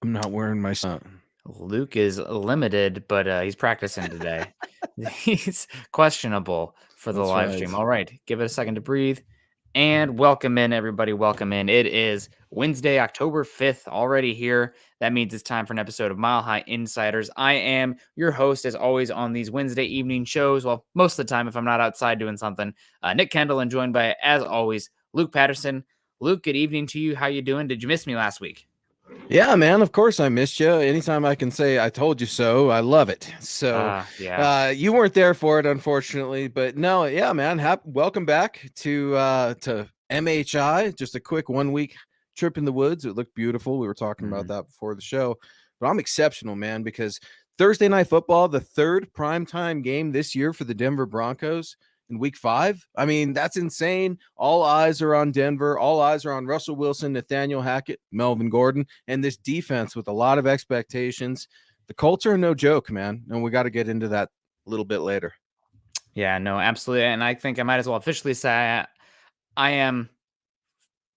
I'm not wearing my Luke is limited, but he's practicing today. He's questionable for the That's live right. stream. All right, give it a second to breathe. And welcome in, everybody. Welcome in. It is Wednesday, October 5th, already here. That means it's time for an episode of Mile High Insiders. I am your host, as always, on these Wednesday evening shows. Well, most of the time, if I'm not outside doing something, Nick Kendell, and joined by, as always, Luke Patterson. Luke, good evening to you. How you doing? Did you miss me last week? Yeah, man. Of course I missed you. Anytime I can say I told you so, I love it. So, Yeah. you weren't there for it, unfortunately, but no, yeah, man. Welcome back to MHI. Just a quick 1 week trip in the woods. It looked beautiful. We were talking about that before the show, but I'm exceptional, man, because Thursday Night Football, the third primetime game this year for the Denver Broncos in week 5. I mean, that's insane. All eyes are on Denver. All eyes are on Russell Wilson, Nathaniel Hackett, Melvin Gordon, and this defense with a lot of expectations. The Colts are no joke, man, and we got to get into that a little bit later. Yeah, no, absolutely. And I think I might as well officially say I am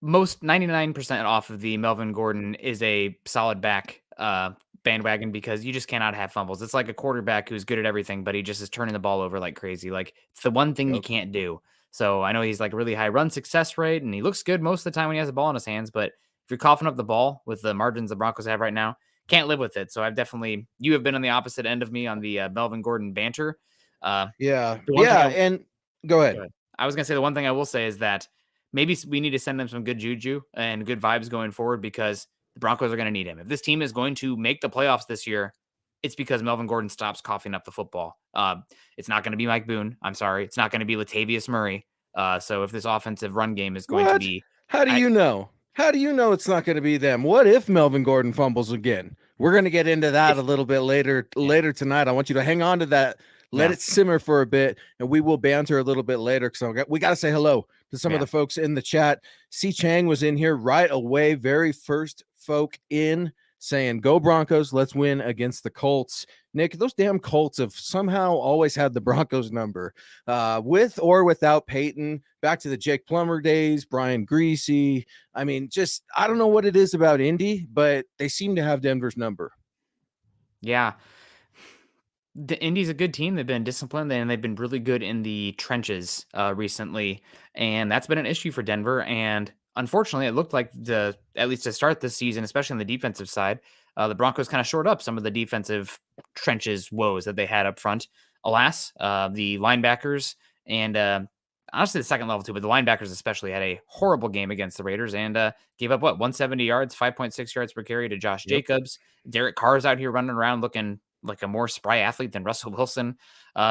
most 99% off of the Melvin Gordon is a solid back bandwagon, because you just cannot have fumbles. It's like a quarterback who's good at everything, but he just is turning the ball over like crazy. Like, it's the one thing you can't do. So I know he's like really high run success rate, and he looks good most of the time when he has the ball in his hands. But if you're coughing up the ball with the margins the Broncos have right now, can't live with it. So you have been on the opposite end of me on the Melvin Gordon banter. Yeah. The one thing Yeah. And go ahead. I was going to say, the one thing I will say is that maybe we need to send them some good juju and good vibes going forward, because the Broncos are going to need him. If this team is going to make the playoffs this year, it's because Melvin Gordon stops coughing up the football. It's not going to be Mike Boone. I'm sorry. It's not going to be Latavius Murray. So if this offensive run game is going to be... How do you know? How do you know it's not going to be them? What if Melvin Gordon fumbles again? We're going to get into that a little bit later tonight. I want you to hang on to that. Let it simmer for a bit, and we will banter a little bit later, because we got to say hello to some of the folks in the chat. C. Chang was in here right away, very first folk in, saying, "Go Broncos, let's win against the Colts." Nick, those damn Colts have somehow always had the Broncos number, with or without Peyton. Back to the Jake Plummer days, Brian Greasy. I mean, just I don't know what it is about Indy, but they seem to have Denver's number. Yeah. The Indy's a good team. They've been disciplined, and they've been really good in the trenches recently, and that's been an issue for Denver. And unfortunately, it looked like at least to start this season, especially on the defensive side, the Broncos kind of shored up some of the defensive trenches woes that they had up front. Alas, the linebackers and honestly the second level too, but the linebackers especially had a horrible game against the Raiders, and gave up 170 yards, 5.6 yards per carry to Josh Jacobs. Derek Carr's out here running around looking like a more spry athlete than Russell Wilson.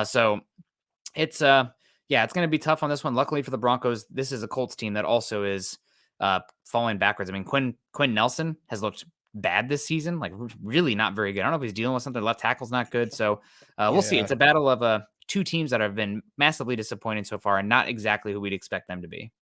So it's going to be tough on this one. Luckily for the Broncos, this is a Colts team that also is falling backwards. I mean, Quinn Nelson has looked bad this season, like really not very good. I don't know if he's dealing with something. Left tackle's not good. So we'll see. It's a battle of two teams that have been massively disappointing so far, and not exactly who we'd expect them to be.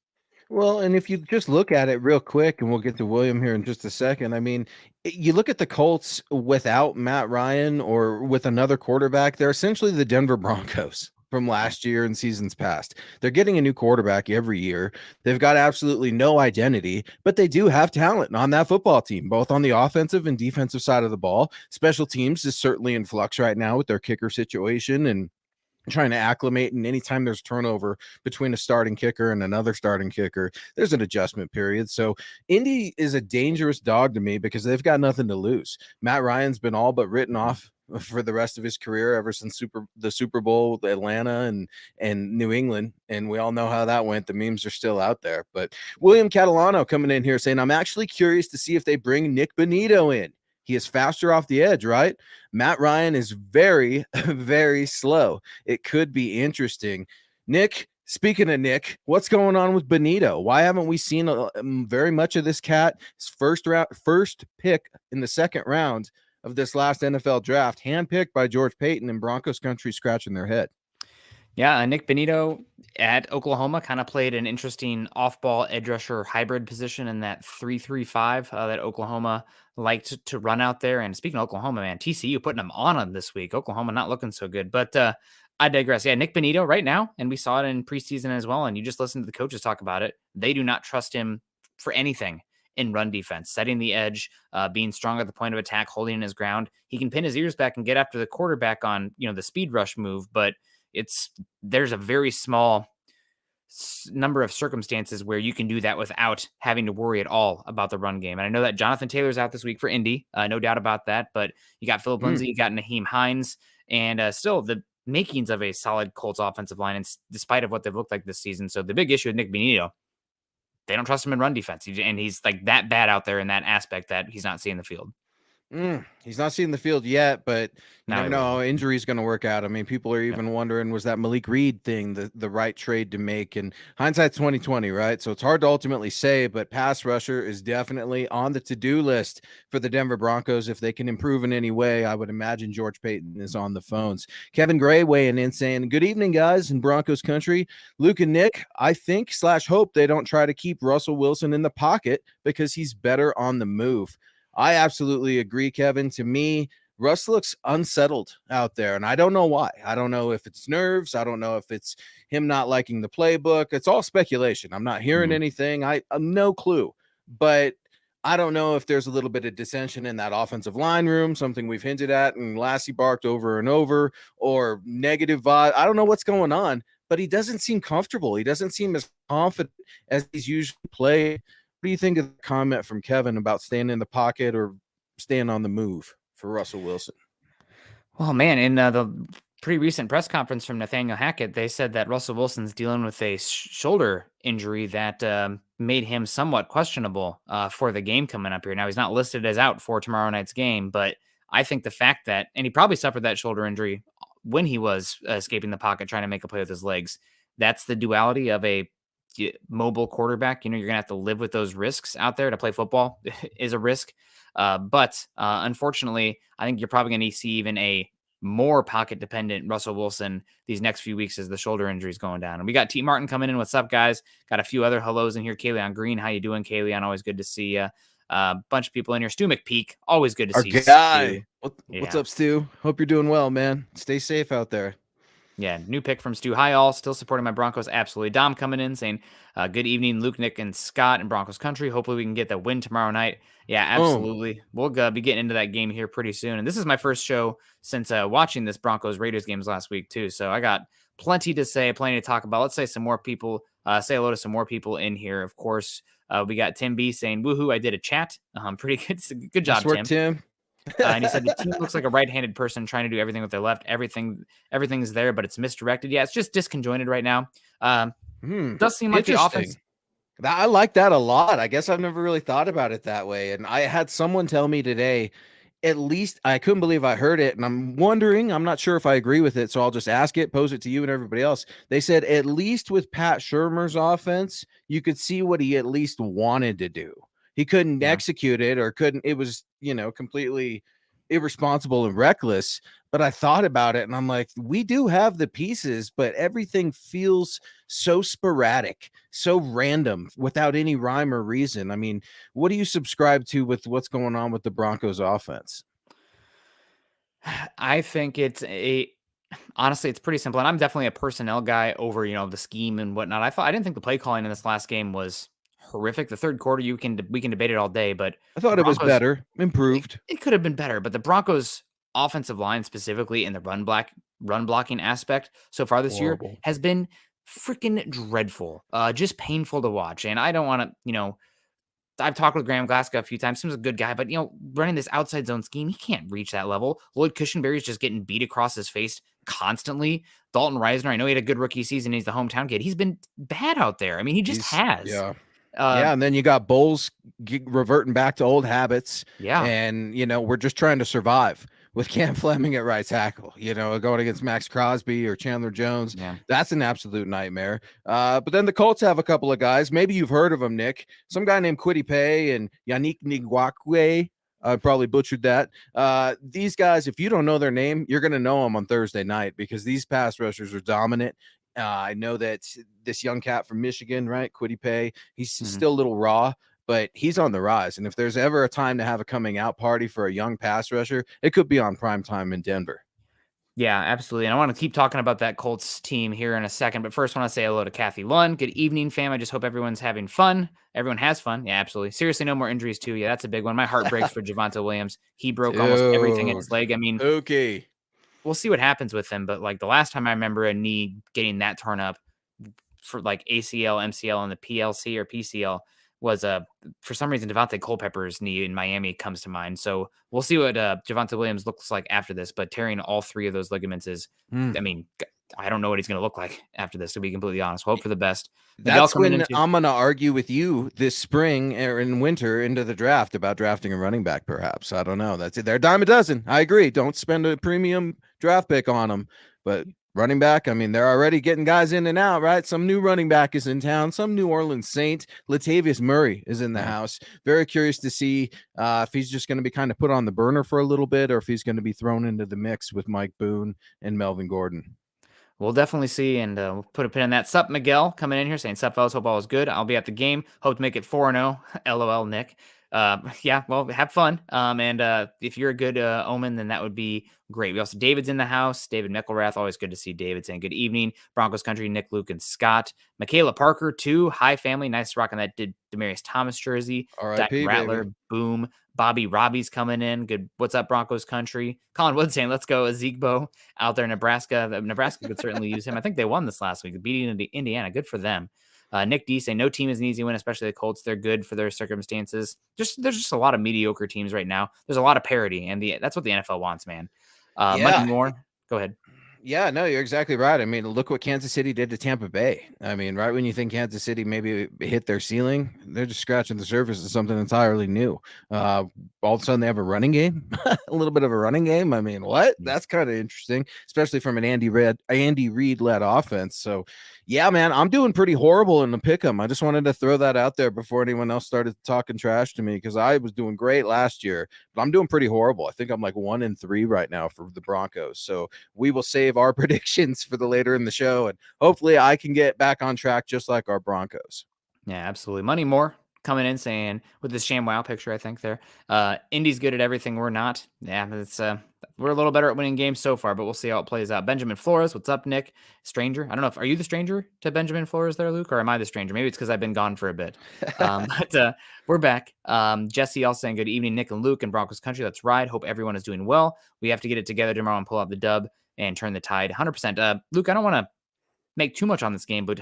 Well, and if you just look at it real quick, and we'll get to William here in just a second. I mean, you look at the Colts without Matt Ryan or with another quarterback, they're essentially the Denver Broncos from last year and seasons past. They're getting a new quarterback every year. They've got absolutely no identity, but they do have talent on that football team, both on the offensive and defensive side of the ball. Special teams is certainly in flux right now with their kicker situation and trying to acclimate, and anytime there's turnover between a starting kicker and another starting kicker, there's an adjustment period. So Indy is a dangerous dog to me because they've got nothing to lose. Matt Ryan's been all but written off for the rest of his career ever since the Super Bowl with Atlanta and New England, and we all know how that went. The memes are still out there. But William Catalano coming in here saying, "I'm actually curious to see if they bring Nick Bonito in. He is faster off the edge, right? Matt Ryan is very, very slow. It could be interesting." Nick, speaking of Nick, what's going on with Bonito? Why haven't we seen very much of this cat? His first pick in the second round of this last NFL draft, handpicked by George Payton, and Broncos country scratching their head. Yeah, Nick Bonito at Oklahoma kind of played an interesting off-ball edge rusher hybrid position in that 3-3-5 that Oklahoma liked to run out there. And speaking of Oklahoma, man, TCU putting them on this week. Oklahoma not looking so good. But I digress. Yeah, Nick Bonito right now, and we saw it in preseason as well, and you just listened to the coaches talk about it. They do not trust him for anything in run defense, setting the edge, being strong at the point of attack, holding his ground. He can pin his ears back and get after the quarterback on, the speed rush move, but there's a very small number of circumstances where you can do that without having to worry at all about the run game. And I know that Jonathan Taylor's out this week for Indy, no doubt about that. But you got Phillip Lindsay, you got Naheem Hines, and still the makings of a solid Colts offensive line, and despite of what they've looked like this season. So the big issue with Nick Bonito, they don't trust him in run defense, and he's like that bad out there in that aspect that he's not seeing the field. He's not seeing the field yet, but you never know how injury is going to work out. I mean, people are even wondering, was that Malik Reed thing the right trade to make? And hindsight's 2020, right? So it's hard to ultimately say, but pass rusher is definitely on the to-do list for the Denver Broncos. If they can improve in any way, I would imagine George Payton is on the phones. Kevin Gray weighing in saying, good evening, guys, in Broncos country. Luke and Nick, I think / hope they don't try to keep Russell Wilson in the pocket because he's better on the move. I absolutely agree, Kevin. To me, Russ looks unsettled out there, and I don't know why. I don't know if it's nerves. I don't know if it's him not liking the playbook. It's all speculation. I'm not hearing anything. I have no clue. But I don't know if there's a little bit of dissension in that offensive line room, something we've hinted at, and Lassie barked over and over, or negative vibe. I don't know what's going on, but he doesn't seem comfortable. He doesn't seem as confident as he's usually played. What do you think of the comment from Kevin about staying in the pocket or staying on the move for Russell Wilson? Well, man, in the pretty recent press conference from Nathaniel Hackett, they said that Russell Wilson's dealing with a shoulder injury that made him somewhat questionable for the game coming up here. Now, he's not listed as out for tomorrow night's game, but I think the fact that, and he probably suffered that shoulder injury when he was escaping the pocket, trying to make a play with his legs. That's the duality of a mobile quarterback. You're going to have to live with those risks out there. To play football is a risk. But unfortunately, I think you're probably going to see even a more pocket dependent Russell Wilson these next few weeks as the shoulder injury is going down. And we got T Martin coming in. What's up, guys? Got a few other hellos in here. Kayleon Green, how you doing, Kayleon? Always good to see you. Bunch of people in here. Stu McPeak, always good to see you. Guy. What's up, Stu? Hope you're doing well, man. Stay safe out there. Yeah, new pick from Stu. Hi, all. Still supporting my Broncos. Absolutely. Dom coming in saying, good evening, Luke, Nick, and Scott in Broncos country. Hopefully we can get the win tomorrow night. Yeah, absolutely. We'll be getting into that game here pretty soon. And this is my first show since watching this Broncos-Raiders games last week, too. So I got plenty to say, plenty to talk about. Let's say some more people, say hello to some more people in here. Of course, we got Tim B saying, woohoo, I did a chat. Pretty good. Good job, nice work, Tim. And he said the team looks like a right-handed person trying to do everything with their left. Everything's there, but it's misdirected. Yeah, it's just disconjointed right now. Does seem like the offense. I like that a lot. I guess I've never really thought about it that way. And I had someone tell me today, at least I couldn't believe I heard it. And I'm wondering, I'm not sure if I agree with it. So I'll just ask it, pose it to you and everybody else. They said, at least with Pat Shurmur's offense, you could see what he at least wanted to do. He couldn't execute it or it was, completely irresponsible and reckless. But I thought about it and I'm like, we do have the pieces, but everything feels so sporadic, so random without any rhyme or reason. I mean, what do you subscribe to with what's going on with the Broncos offense? I think honestly, it's pretty simple. And I'm definitely a personnel guy over, the scheme and whatnot. I didn't think the play calling in this last game was horrific. The third quarter, we can debate it all day, but I thought it was better, improved. It could have been better, but the Broncos offensive line, specifically in the run blocking aspect so far this year, has been freaking dreadful. Just painful to watch. And I don't want to, I've talked with Graham Glasgow a few times. Seems a good guy, but running this outside zone scheme, he can't reach that level. Lloyd Cushenberry's just getting beat across his face constantly. Dalton Reisner, I know he had a good rookie season. He's the hometown kid. He's been bad out there. I mean, he has. Yeah. And then you got Bowles reverting back to old habits. Yeah. And, we're just trying to survive with Cam Fleming at right tackle, going against Max Crosby or Chandler Jones. Yeah. That's an absolute nightmare. But then the Colts have a couple of guys. Maybe you've heard of them, Nick. Some guy named Kwity Paye and Yannick Ngakoue. I probably butchered that. These guys, if you don't know their name, you're going to know them on Thursday night because these pass rushers are dominant. I know that this young cat from Michigan, right, Kwity Paye, he's still a little raw, but he's on the rise. And if there's ever a time to have a coming out party for a young pass rusher, it could be on prime time in Denver. Yeah, absolutely. And I want to keep talking about that Colts team here in a second. But first, I want to say hello to Kathy Lund. Good evening, fam. I just hope everyone's having fun. Everyone has fun. Yeah, absolutely. Seriously, no more injuries, too. Yeah, that's a big one. My heart breaks for Javonte Williams. He broke almost everything in Dude. his leg. I mean, Okay. we'll see what happens with him. But like the last time I remember a knee getting that torn up for like ACL, MCL, and the PLC or PCL was for some reason Devontae Culpepper's knee in Miami comes to mind. So we'll see what Javonte Williams looks like after this. But tearing all three of those ligaments is, I Mm. mean, I don't know what he's going to look like after this. To be completely honest, hope for the best. Miguel That's coming when into I'm going to argue with you this spring or in winter into the draft about drafting a running back, perhaps. I don't know. That's it. They're a dime a dozen. I agree. Don't spend a premium draft pick on them. But running back, I mean, they're already getting guys in and out, right? Some new running back is in town. Some New Orleans Saint. Latavius Murray is in the yeah. house. Very curious to see if he's just going to be kind of put on the burner for a little bit or if he's going to be thrown into the mix with Mike Boone and Melvin Gordon. We'll definitely see, and we'll put a pin in that. Sup, Miguel, coming in here saying, Sup, fellas, hope all is good. I'll be at the game. Hope to make it 4-0. LOL, Nick. Yeah, well, have fun. And if you're a good omen, then that would be great. We also, David's in the house. David Mickelrath, always good to see David saying good evening. Broncos Country, Nick, Luke, and Scott. Michaela Parker, too. Hi, family. Nice rocking that Demarius Thomas jersey. Dyke R.I.P., baby. Rattler, boom. Bobby Robbie's coming in. Good. What's up, Broncos Country? Colin Wood saying, let's go, Ezekbo out there in Nebraska. Nebraska could certainly use him. I think they won this last week, beating Indiana. Good for them. Nick D saying no team is an easy win, especially the Colts. They're good for their circumstances. There's just a lot of mediocre teams right now. There's a lot of parity, and that's what the NFL wants, man. Money Yeah. more. Go ahead. Yeah, no, you're exactly right. I mean, look what Kansas City did to Tampa Bay. I mean, right when you think Kansas City maybe hit their ceiling, they're just scratching the surface of something entirely new. All of a sudden, they have a running game, a little bit of a running game. I mean, what? That's kind of interesting, especially from an Andy Reid led offense. So, yeah, man, I'm doing pretty horrible in the pick'em. I just wanted to throw that out there before anyone else started talking trash to me because I was doing great last year, but I'm doing pretty horrible. I think I'm like 1-3 right now for the Broncos. So we will save our predictions for the later in the show, and hopefully I can get back on track just like our Broncos. Yeah, absolutely. Money more coming in saying with this Sham Wow picture, I think there. Indy's good at everything. We're not. Yeah, it's we're a little better at winning games so far, but we'll see how it plays out. Benjamin Flores, what's up, Nick? Stranger. I don't know if are you the stranger to Benjamin Flores there, Luke, or am I the stranger? Maybe it's because I've been gone for a bit. But we're back. Jesse also saying good evening, Nick and Luke in Broncos country. Let's ride. Hope everyone is doing well. We have to get it together tomorrow and pull out the dub and turn the tide 100%. Luke, I don't want to make too much on this game, but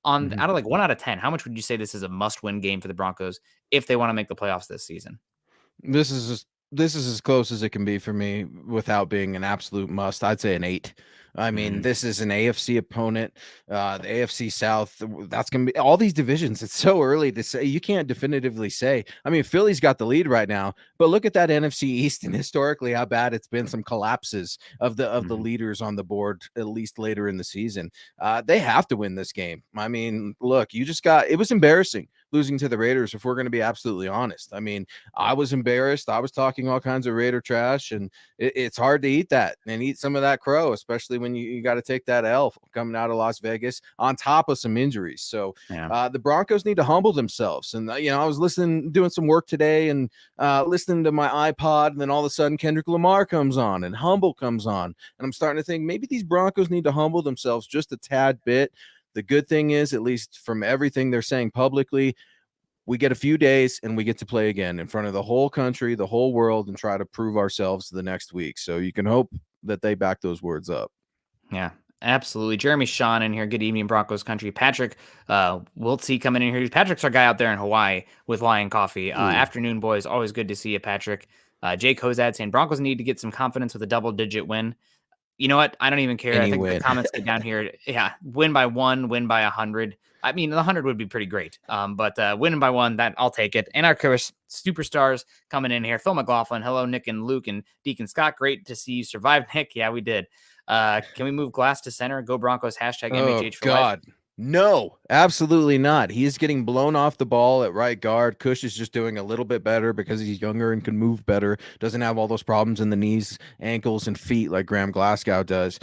on Mhm. out of like 1 out of 10, how much would you say this is a must-win game for the Broncos if they want to make the playoffs this season? This is as close as it can be for me without being an absolute must. I'd say an 8. I mean, Mm, this is an AFC opponent. The AFC South, that's going to be all these divisions. It's so early to say. You can't definitively say. I mean, Philly's got the lead right now, but look at that NFC East and historically how bad it's been. Some collapses of the mhm. leaders on the board, at least later in the season. They have to win this game. I mean, look, you just got it was embarrassing losing to the Raiders, if we're going to be absolutely honest. I mean, I was embarrassed. I was talking all kinds of Raider trash, and it's hard to eat that and eat some of that crow, especially when you got to take that L coming out of Las Vegas on top of some injuries. So Yeah. the Broncos need to humble themselves. And, I was doing some work today and listening to my iPod, and then all of a sudden Kendrick Lamar comes on and Humble comes on. And I'm starting to think maybe these Broncos need to humble themselves just a tad bit. The good thing is, at least from everything they're saying publicly, we get a few days and we get to play again in front of the whole country, the whole world, and try to prove ourselves the next week. So you can hope that they back those words up. Yeah. Absolutely. Jeremy Sean in here. Good evening, Broncos country. Patrick Wiltsey coming in here. Patrick's our guy out there in Hawaii with Lion Coffee. Ooh, Afternoon, boys. Always good to see you, Patrick. Jake Hozad saying Broncos need to get some confidence with a double-digit win. You know what? I don't even care. I any think the win. comments get down here. Yeah, win by 1, win by 100. I mean, the 100 would be pretty great. But winning by 1, that I'll take it. And our course, superstars coming in here. Phil McLaughlin, hello, Nick and Luke and Deacon Scott. Great to see you survive, Nick. Yeah, we did. Can we move Glass to center? Go Broncos. Hashtag Oh MHH for life. God. No, absolutely not. He is getting blown off the ball at right guard. Cush is just doing a little bit better because he's younger and can move better. Doesn't have all those problems in the knees, ankles, and feet like Graham Glasgow does.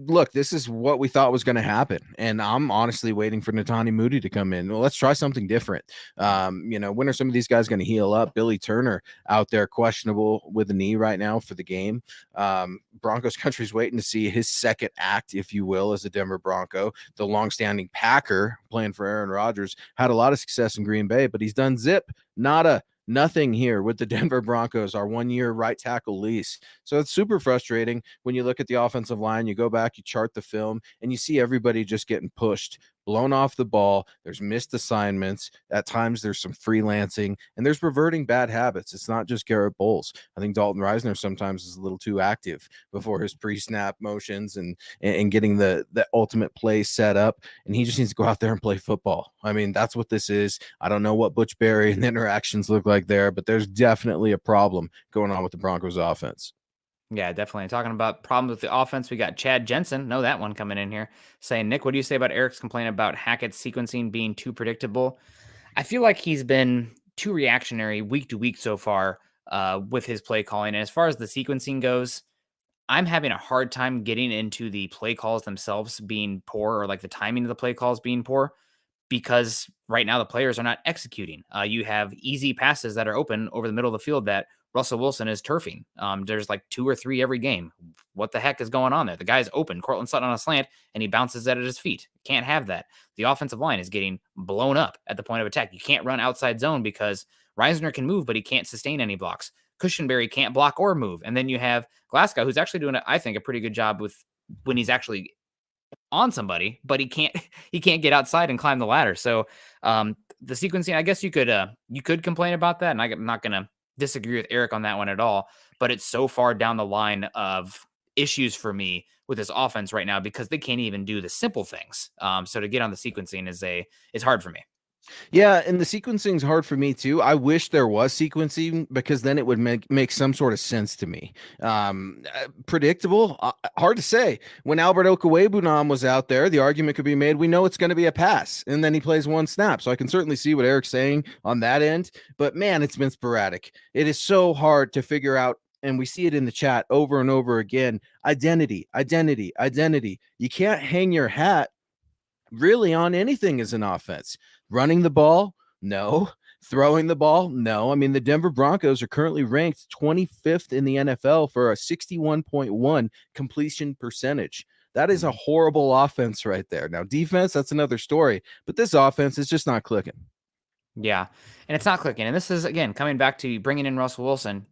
look, this is what we thought was going to happen. And I'm honestly waiting for Netani Moody to come in. Well, let's try something different. When are some of these guys going to heal up? Billy Turner out there questionable with a knee right now for the game. Broncos country's waiting to see his second act, if you will, as a Denver Bronco. The longstanding Packer playing for Aaron Rodgers had a lot of success in Green Bay, but he's done zip, nada, nothing here with the Denver Broncos, our 1-year right tackle lease. So it's super frustrating when you look at the offensive line, you go back, you chart the film, and you see everybody just getting pushed, blown off the ball. There's missed assignments. At times, there's some freelancing, and there's reverting bad habits. It's not just Garrett Bowles. I think Dalton Reisner sometimes is a little too active before his pre-snap motions and getting the ultimate play set up, and he just needs to go out there and play football. I mean, that's what this is. I don't know what Butch Berry and the interactions look like there, but there's definitely a problem going on with the Broncos offense. Yeah, definitely. Talking about problems with the offense, we got Chad Jensen, know that one coming in here, saying, Nick, what do you say about Eric's complaint about Hackett's sequencing being too predictable? I feel like he's been too reactionary week to week so far with his play calling. And as far as the sequencing goes, I'm having a hard time getting into the play calls themselves being poor or like the timing of the play calls being poor because right now the players are not executing. You have easy passes that are open over the middle of the field that Russell Wilson is turfing. There's like 2 or 3 every game. What the heck is going on there? The guy's open. Cortland Sutton on a slant, and he bounces that at his feet. Can't have that. The offensive line is getting blown up at the point of attack. You can't run outside zone because Reisner can move, but he can't sustain any blocks. Cushionberry can't block or move. And then you have Glasgow, who's actually doing, I think, a pretty good job with when he's actually on somebody, but he can't he can't get outside and climb the ladder. So the sequencing, I guess you could complain about that, and I'm not gonna disagree with Eric on that one at all. But it's so far down the line of issues for me with this offense right now because they can't even do the simple things. So to get on the sequencing is hard for me. Yeah, and the sequencing is hard for me too. I wish there was sequencing because then it would make some sort of sense to me. Predictable, hard to say. When Albert Okwuegbunam was out there, the argument could be made. We know it's going to be a pass, and then he plays one snap. So I can certainly see what Eric's saying on that end. But man, it's been sporadic. It is so hard to figure out. And we see it in the chat over and over again. Identity, identity, identity. You can't hang your hat really on anything as an offense. Running the ball, no. Throwing the ball, no. I mean, the Denver Broncos are currently ranked 25th in the NFL for a 61.1 completion percentage. That is a horrible offense right there. Now, defense, that's another story, but this offense is just not clicking. Yeah, and it's not clicking. And this is, again, coming back to bringing in Russell Wilson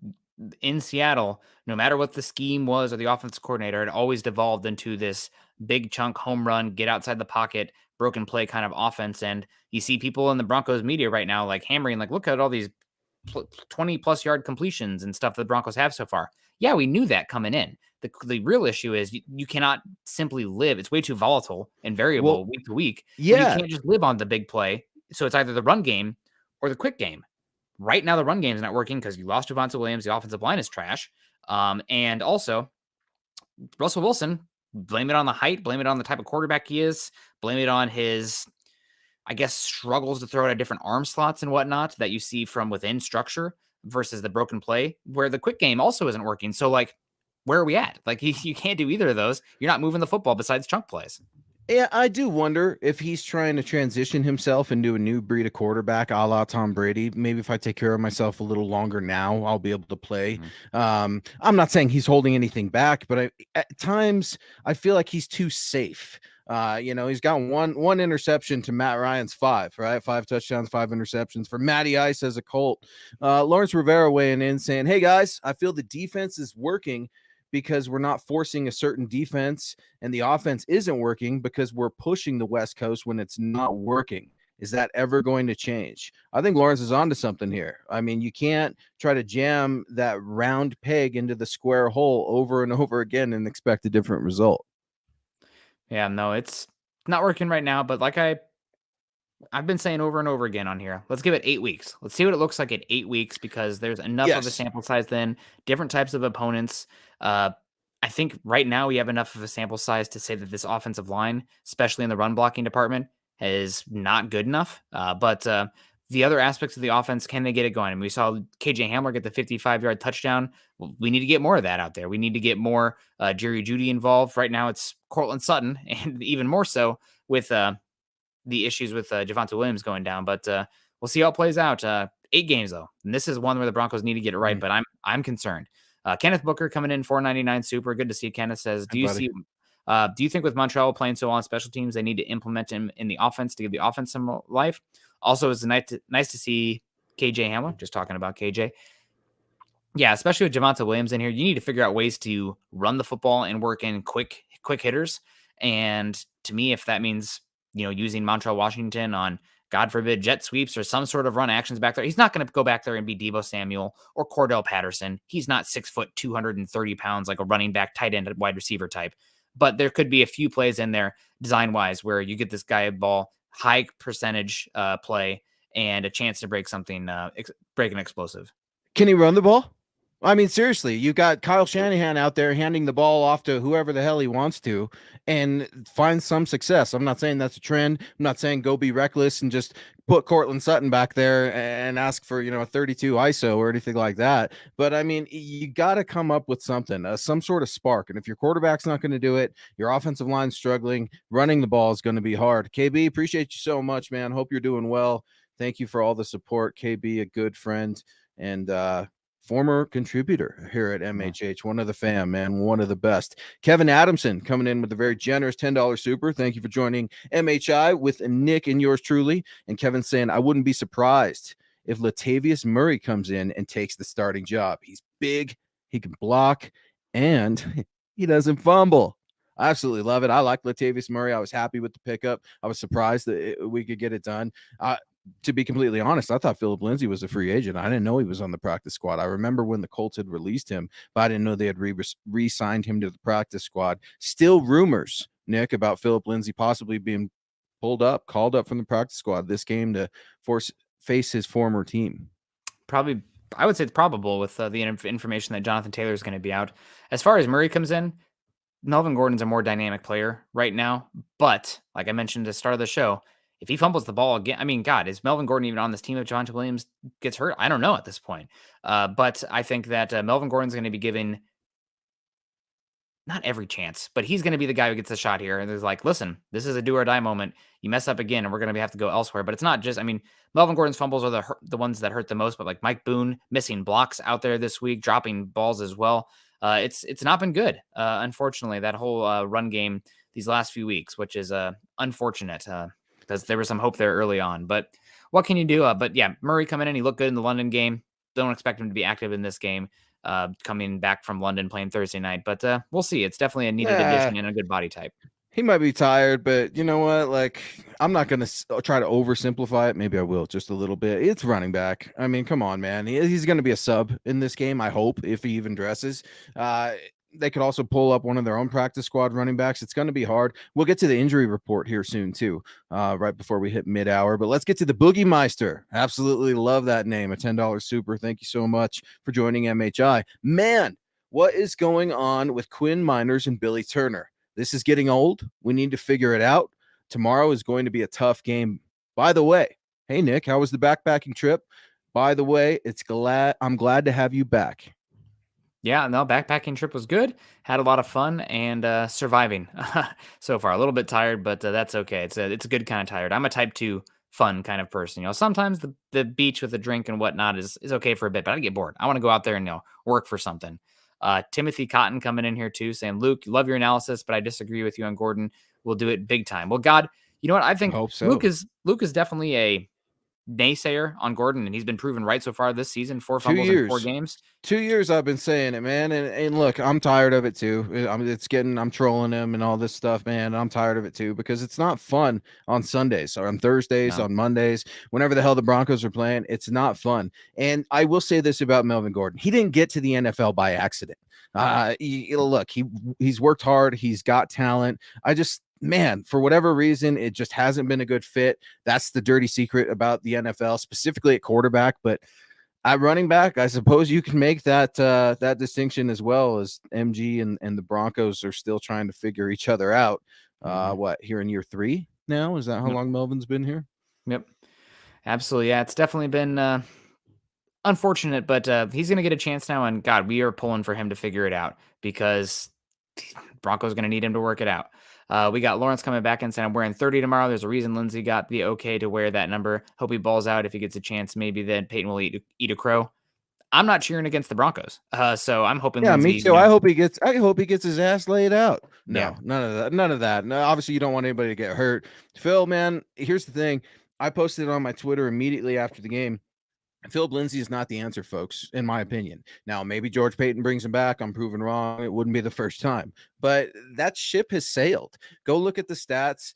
in Seattle. No matter what the scheme was or the offensive coordinator, it always devolved into this big chunk home run, get outside the pocket, broken play kind of offense. And you see people in the Broncos media right now like hammering, like, look at all these 20 plus yard completions and stuff that the Broncos have so far. Yeah, we knew that coming in. The real issue is you cannot simply live. It's way too volatile and variable week to week. Where you Yeah. can't just live on the big play. So it's either the run game or the quick game. Right now, the run game is not working because you lost Javonte Williams. The offensive line is trash. And also, Russell Wilson, blame it on the height, blame it on the type of quarterback he is, blame it on his, I guess, struggles to throw at different arm slots and whatnot that you see from within structure versus the broken play, where the quick game also isn't working. So, like, where are we at? Like, you can't do either of those. You're not moving the football besides chunk plays. Yeah, I do wonder if he's trying to transition himself into a new breed of quarterback, a la Tom Brady. Maybe if I take care of myself a little longer now, I'll be able to play. I'm not saying he's holding anything back, but at times I feel like he's too safe. He's got one interception to Matt Ryan's 5, right? 5 touchdowns, 5 interceptions for Matty Ice as a Colt. Lawrence Rivera weighing in saying, "Hey guys, I feel the defense is working because we're not forcing a certain defense, and the offense isn't working because we're pushing the West Coast when it's not working. Is that ever going to change?" I think Lawrence is onto something here. I mean, you can't try to jam that round peg into the square hole over and over again and expect a different result. Yeah, no, it's not working right now. But like I've been saying over and over again on here, let's give it 8 weeks. Let's see what it looks like at 8 weeks because there's enough of a Yes. sample size then, different types of opponents. Uh, I think right now we have enough of a sample size to say that this offensive line, especially in the run blocking department, is not good enough. But the other aspects of the offense, can they get it going? And we saw KJ Hamler get the 55-yard touchdown. Well, we need to get more of that out there. We need to get more Jerry Judy involved. Right now, it's Cortland Sutton, and even more so with the issues with Javonte Williams going down. But we'll see how it plays out. 8 games though, and this is one where the Broncos need to get it right. But I'm concerned. Kenneth Booker coming in 499 super. Good to see. Kenneth says, do you think with Montreal playing so well on special teams, they need to implement him in the offense to give the offense some life? Also, it's nice to see KJ Hamler. Just talking about KJ. Yeah, especially with Javonte Williams in here, you need to figure out ways to run the football and work in quick hitters. And to me, if that means, using Montreal Washington on, God forbid, jet sweeps or some sort of run actions back there, he's not going to go back there and be Deebo Samuel or Cordell Patterson. He's not 6 foot, 230 pounds, like a running back, tight end, wide receiver type. But there could be a few plays in there design wise where you get this guy a ball, high percentage play, and a chance to break something, break an explosive. Can he run the ball? I mean, seriously, you got Kyle Shanahan out there handing the ball off to whoever the hell he wants to and find some success. I'm not saying that's a trend. I'm not saying go be reckless and just put Cortland Sutton back there and ask for, a 32 ISO or anything like that. But I mean, you got to come up with something, some sort of spark. And if your quarterback's not going to do it, your offensive line's struggling, running the ball is going to be hard. KB, appreciate you so much, man. Hope you're doing well. Thank you for all the support. KB, a good friend and former contributor here at MHH, one of the fam, man, one of the best. Kevin Adamson coming in with a very generous $10 super. Thank you for joining MHI with Nick and yours truly. And Kevin saying, I wouldn't be surprised if Latavius Murray comes in and takes the starting job. He's big, he can block, and he doesn't fumble. I absolutely love it. I like Latavius Murray. I was happy with the pickup. I was surprised that we could get it done. To be completely honest, I thought Phillip Lindsay was a free agent. I didn't know he was on the practice squad. I remember when the Colts had released him, but I didn't know they had re-signed him to the practice squad. Still rumors, Nick, about Phillip Lindsay possibly being called up from the practice squad this game to face his former team. Probably, I would say it's probable with the information that Jonathan Taylor is going to be out. As far as Murray comes in, Melvin Gordon's a more dynamic player right now. But like I mentioned at the start of the show, if he fumbles the ball again, I mean, God, is Melvin Gordon even on this team if Javonte Williams gets hurt? I don't know at this point. But I think that Melvin Gordon's going to be given not every chance, but he's going to be the guy who gets the shot here. And there's like, listen, this is a do or die moment. You mess up again, and we're going to have to go elsewhere. But it's not just, I mean, Melvin Gordon's fumbles are the ones that hurt the most. But like Mike Boone missing blocks out there this week, dropping balls as well. It's not been good, unfortunately, that whole run game these last few weeks, which is unfortunate because there was some hope there early on. But what can you do? But yeah, Murray coming in, he looked good in the London game. Don't expect him to be active in this game, coming back from London playing Thursday night. But we'll see. It's definitely a needed addition and a good body type. He might be tired, but you know what? Like, I'm not going to try to oversimplify it. Maybe I will just a little bit. It's running back. I mean, come on, man. He's going to be a sub in this game, I hope, if he even dresses. They could also pull up one of their own practice squad running backs. It's going to be hard. We'll get to the injury report here soon, too, right before we hit mid-hour. But let's get to the Boogie Meister. Absolutely love that name. A $10 super. Thank you so much for joining MHI. Man, what is going on with Quinn Miners and Billy Turner? This is getting old. We need to figure it out. Tomorrow is going to be a tough game. By the way, hey, Nick, how was the backpacking trip? By the way, I'm glad to have you back. Yeah, no, backpacking trip was good. Had a lot of fun and surviving so far. A little bit tired, but that's okay. It's a good kind of tired. I'm a type 2 fun kind of person. Sometimes the beach with a drink and whatnot is okay for a bit, but I get bored. I want to go out there and work for something. Timothy Cotton coming in here too, saying, Luke, love your analysis, but I disagree with you on Gordon. We'll do it big time. Well, God, you know what? I think so. Luke is definitely a naysayer on Gordon, and he's been proven right so far this season. 4 fumbles in 4 games. 2 years I've been saying it, man. And look, I'm tired of it too. I'm trolling him and all this stuff, man. I'm tired of it too because it's not fun on Sundays or on Thursdays, on Mondays, whenever the hell the Broncos are playing. It's not fun. And I will say this about Melvin Gordon. He didn't get to the NFL by accident. Look, he's worked hard. He's got talent. Man, for whatever reason, it just hasn't been a good fit. That's the dirty secret about the NFL, specifically at quarterback. But at running back, I suppose you can make that distinction as well, as MG and the Broncos are still trying to figure each other out. Here in year 3 now? Is that how long Melvin's been here? Yep. Absolutely. Yeah, it's definitely been unfortunate, but he's going to get a chance now. And God, we are pulling for him to figure it out because Broncos going to need him to work it out. We got Lawrence coming back and saying, I'm wearing 30 tomorrow. There's a reason Lindsay got the okay to wear that number. Hope he balls out if he gets a chance. Maybe then Peyton will eat a crow. I'm not cheering against the Broncos. So I'm hoping Yeah, me Lindsay, too. I hope he gets his ass laid out. yeah. No, none of that. None of that. No, obviously you don't want anybody to get hurt. Phil, man, here's the thing. I posted it on my Twitter immediately after the game. Phillip Lindsay is not the answer, folks, in my opinion. Now, maybe George Payton brings him back. I'm proven wrong. It wouldn't be the first time, but that ship has sailed. Go look at the stats.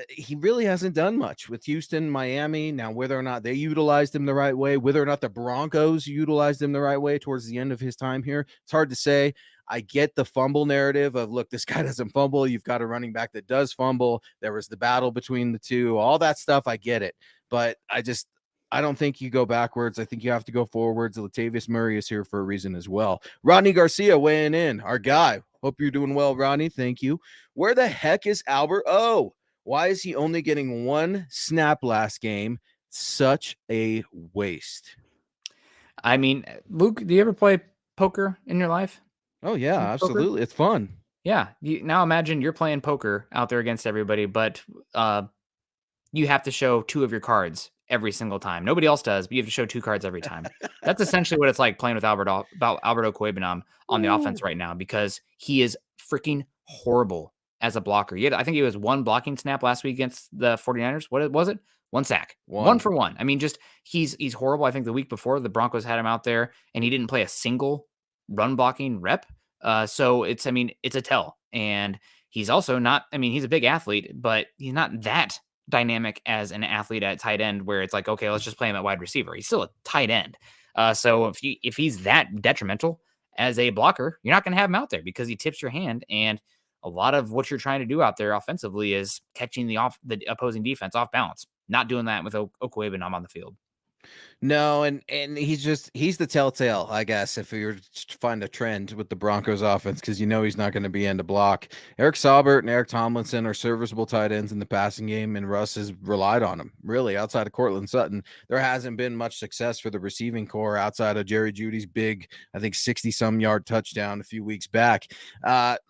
He really hasn't done much with Houston, Miami. Now, whether or not they utilized him the right way, whether or not the Broncos utilized him the right way towards the end of his time here, it's hard to say. I get the fumble narrative of, look, this guy doesn't fumble. You've got a running back that does fumble. There was the battle between the two, all that stuff. I get it. But I don't think you go backwards. I think you have to go forwards. Latavius Murray is here for a reason as well. Rodney Garcia weighing in, our guy. Hope you're doing well, Rodney. Thank you. Where the heck is Albert O? Why is he only getting one snap last game? Such a waste. I mean, Luke, do you ever play poker in your life? Oh, yeah, Poker? absolutely. It's fun. Yeah. Now imagine you're playing poker out there against everybody, but you have to show 2 of your cards every single time. Nobody else does, but you have to show 2 cards every time. That's essentially what it's like playing with Alberto Cuebanam on the offense right now because he is freaking horrible as a blocker. I think he was 1 blocking snap last week against the 49ers. What was it? 1 sack. 1 for 1. I mean, just he's horrible. I think the week before the Broncos had him out there and he didn't play a single run blocking rep. So it's a tell. And he's also not, he's a big athlete, but he's not that dynamic as an athlete at tight end where it's like, okay, let's just play him at wide receiver. He's still a tight end. So if he's that detrimental as a blocker, you're not going to have him out there because he tips your hand. And a lot of what you're trying to do out there offensively is catching the opposing defense off balance. Not doing that with Okuebanam on the field. No, and he's the telltale, I guess, if we were to find a trend with the Broncos offense, because he's not going to be in to block. Eric Saubert and Eric Tomlinson are serviceable tight ends in the passing game, and Russ has relied on them. Really, outside of Cortland Sutton, there hasn't been much success for the receiving core outside of Jerry Judy's big, I think, 60-some yard touchdown a few weeks back.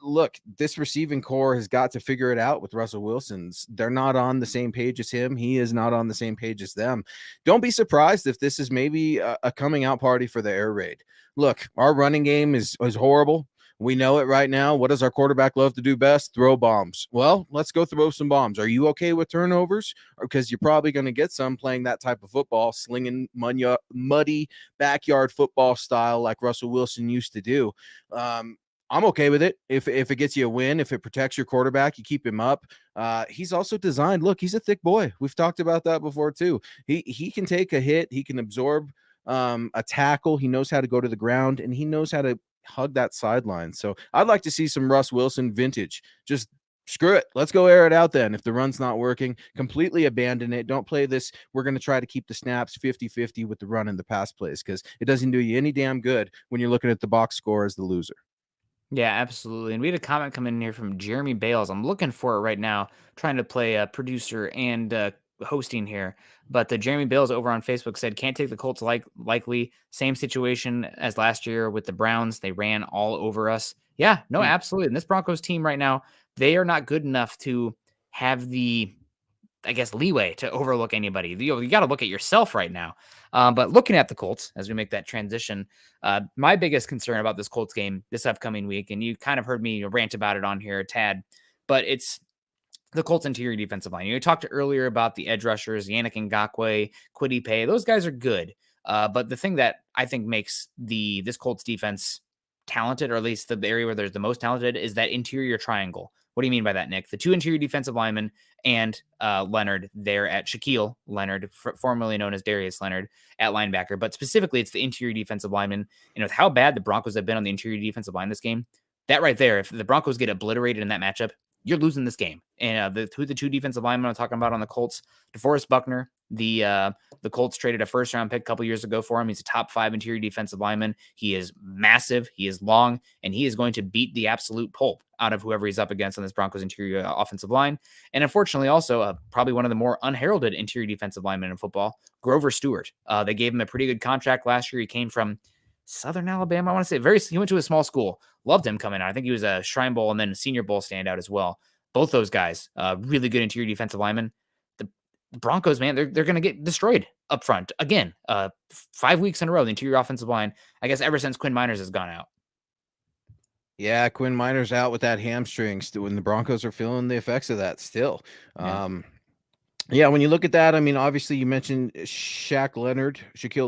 Look, this receiving core has got to figure it out with Russell Wilson's. They're not on the same page as him. He is not on the same page as them. Don't be surprised if this is maybe a coming out party for the air raid. Look, our running game is horrible. We know it right now. What does our quarterback love to do best? Throw bombs. Well, let's go throw some bombs. Are you okay with turnovers? Because you're probably going to get some playing that type of football, slinging muddy backyard football style like Russell Wilson used to do. I'm okay with it. If it gets you a win, if it protects your quarterback, you keep him up. He's also designed. Look, he's a thick boy. We've talked about that before too. He can take a hit. He can absorb a tackle. He knows how to go to the ground, and he knows how to hug that sideline. So I'd like to see some Russ Wilson vintage. Just screw it. Let's go air it out then. If the run's not working, completely abandon it. Don't play this. We're going to try to keep the snaps 50-50 with the run and the pass plays because it doesn't do you any damn good when you're looking at the box score as the loser. Yeah, absolutely. And we had a comment come in here from Jeremy Bales. I'm looking for it right now, trying to play a producer and hosting here. But the Jeremy Bales over on Facebook said, can't take the Colts likely. Same situation as last year with the Browns. They ran all over us. Yeah, no, absolutely. And this Broncos team right now, they are not good enough to have the, I guess, leeway to overlook anybody. You got to look at yourself right now. But looking at the Colts as we make that transition, my biggest concern about this Colts game this upcoming week, and you kind of heard me rant about it on here a tad, but it's the Colts interior defensive line. You talked earlier about the edge rushers, Yannick Ngakoue, Kwity Paye. Those guys are good. But the thing that I think makes this Colts defense talented, or at least the area where there's the most talented, is that interior triangle. What do you mean by that, Nick? The 2 interior defensive linemen and Leonard there at Shaquille Leonard, formerly known as Darius Leonard, at linebacker. But specifically, it's the interior defensive lineman. And with how bad the Broncos have been on the interior defensive line this game, that right there, if the Broncos get obliterated in that matchup, you're losing this game. And the two defensive linemen I'm talking about on the Colts, DeForest Buckner, the Colts traded a first round pick a couple years ago for him. He's a top 5 interior defensive lineman. He is massive, he is long, and he is going to beat the absolute pulp out of whoever he's up against on this Broncos interior offensive line. And unfortunately, also probably one of the more unheralded interior defensive linemen in football, Grover Stewart. They gave him a pretty good contract last year. He came from Southern Alabama, I want to say. He went to a small school. Loved him coming out. I think he was a Shrine Bowl and then a Senior Bowl standout as well. Both those guys, really good interior defensive linemen. The Broncos, man, they're going to get destroyed up front again. 5 weeks in a row, the interior offensive line. I guess ever since Quinn Miners has gone out. Yeah, Quinn Miner's out with that hamstring still, and the Broncos are feeling the effects of that still. Yeah. Yeah, when you look at that, I mean, obviously you mentioned Shaquille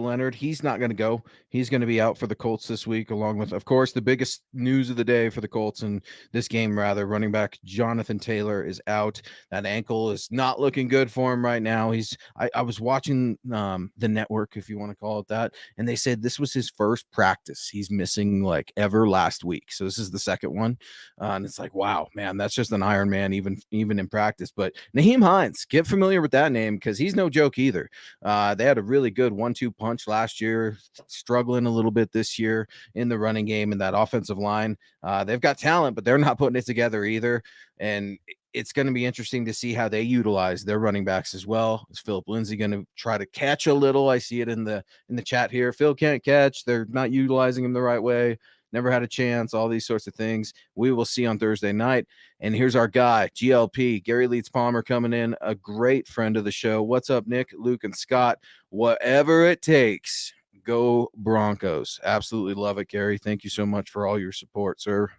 Leonard. He's not going to go. He's going to be out for the Colts this week, along with, of course, the biggest news of the day for the Colts and this game, rather. Running back Jonathan Taylor is out. That ankle is not looking good for him right now. I was watching the network, if you want to call it that, and they said this was his first practice. He's missing like ever last week. So this is the second one. And it's like, wow, man, that's just an Iron Man, even in practice. But Naheem Hines, get familiar with that name because he's no joke either. They had a really good 1-2 punch last year, struggling a little bit this year in the running game and that offensive line. They've got talent, but they're not putting it together either. And it's going to be interesting to see how they utilize their running backs as well. Is Phillip Lindsay going to try to catch a little? I see it in the chat here. Phil can't catch. They're not utilizing him the right way. Never had a chance, all these sorts of things. We will see on Thursday night. And here's our guy, GLP, Gary Leeds Palmer, coming in, a great friend of the show. What's up, Nick, Luke, and Scott? Whatever it takes, go Broncos. Absolutely love it, Gary. Thank you so much for all your support, sir.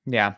Yeah.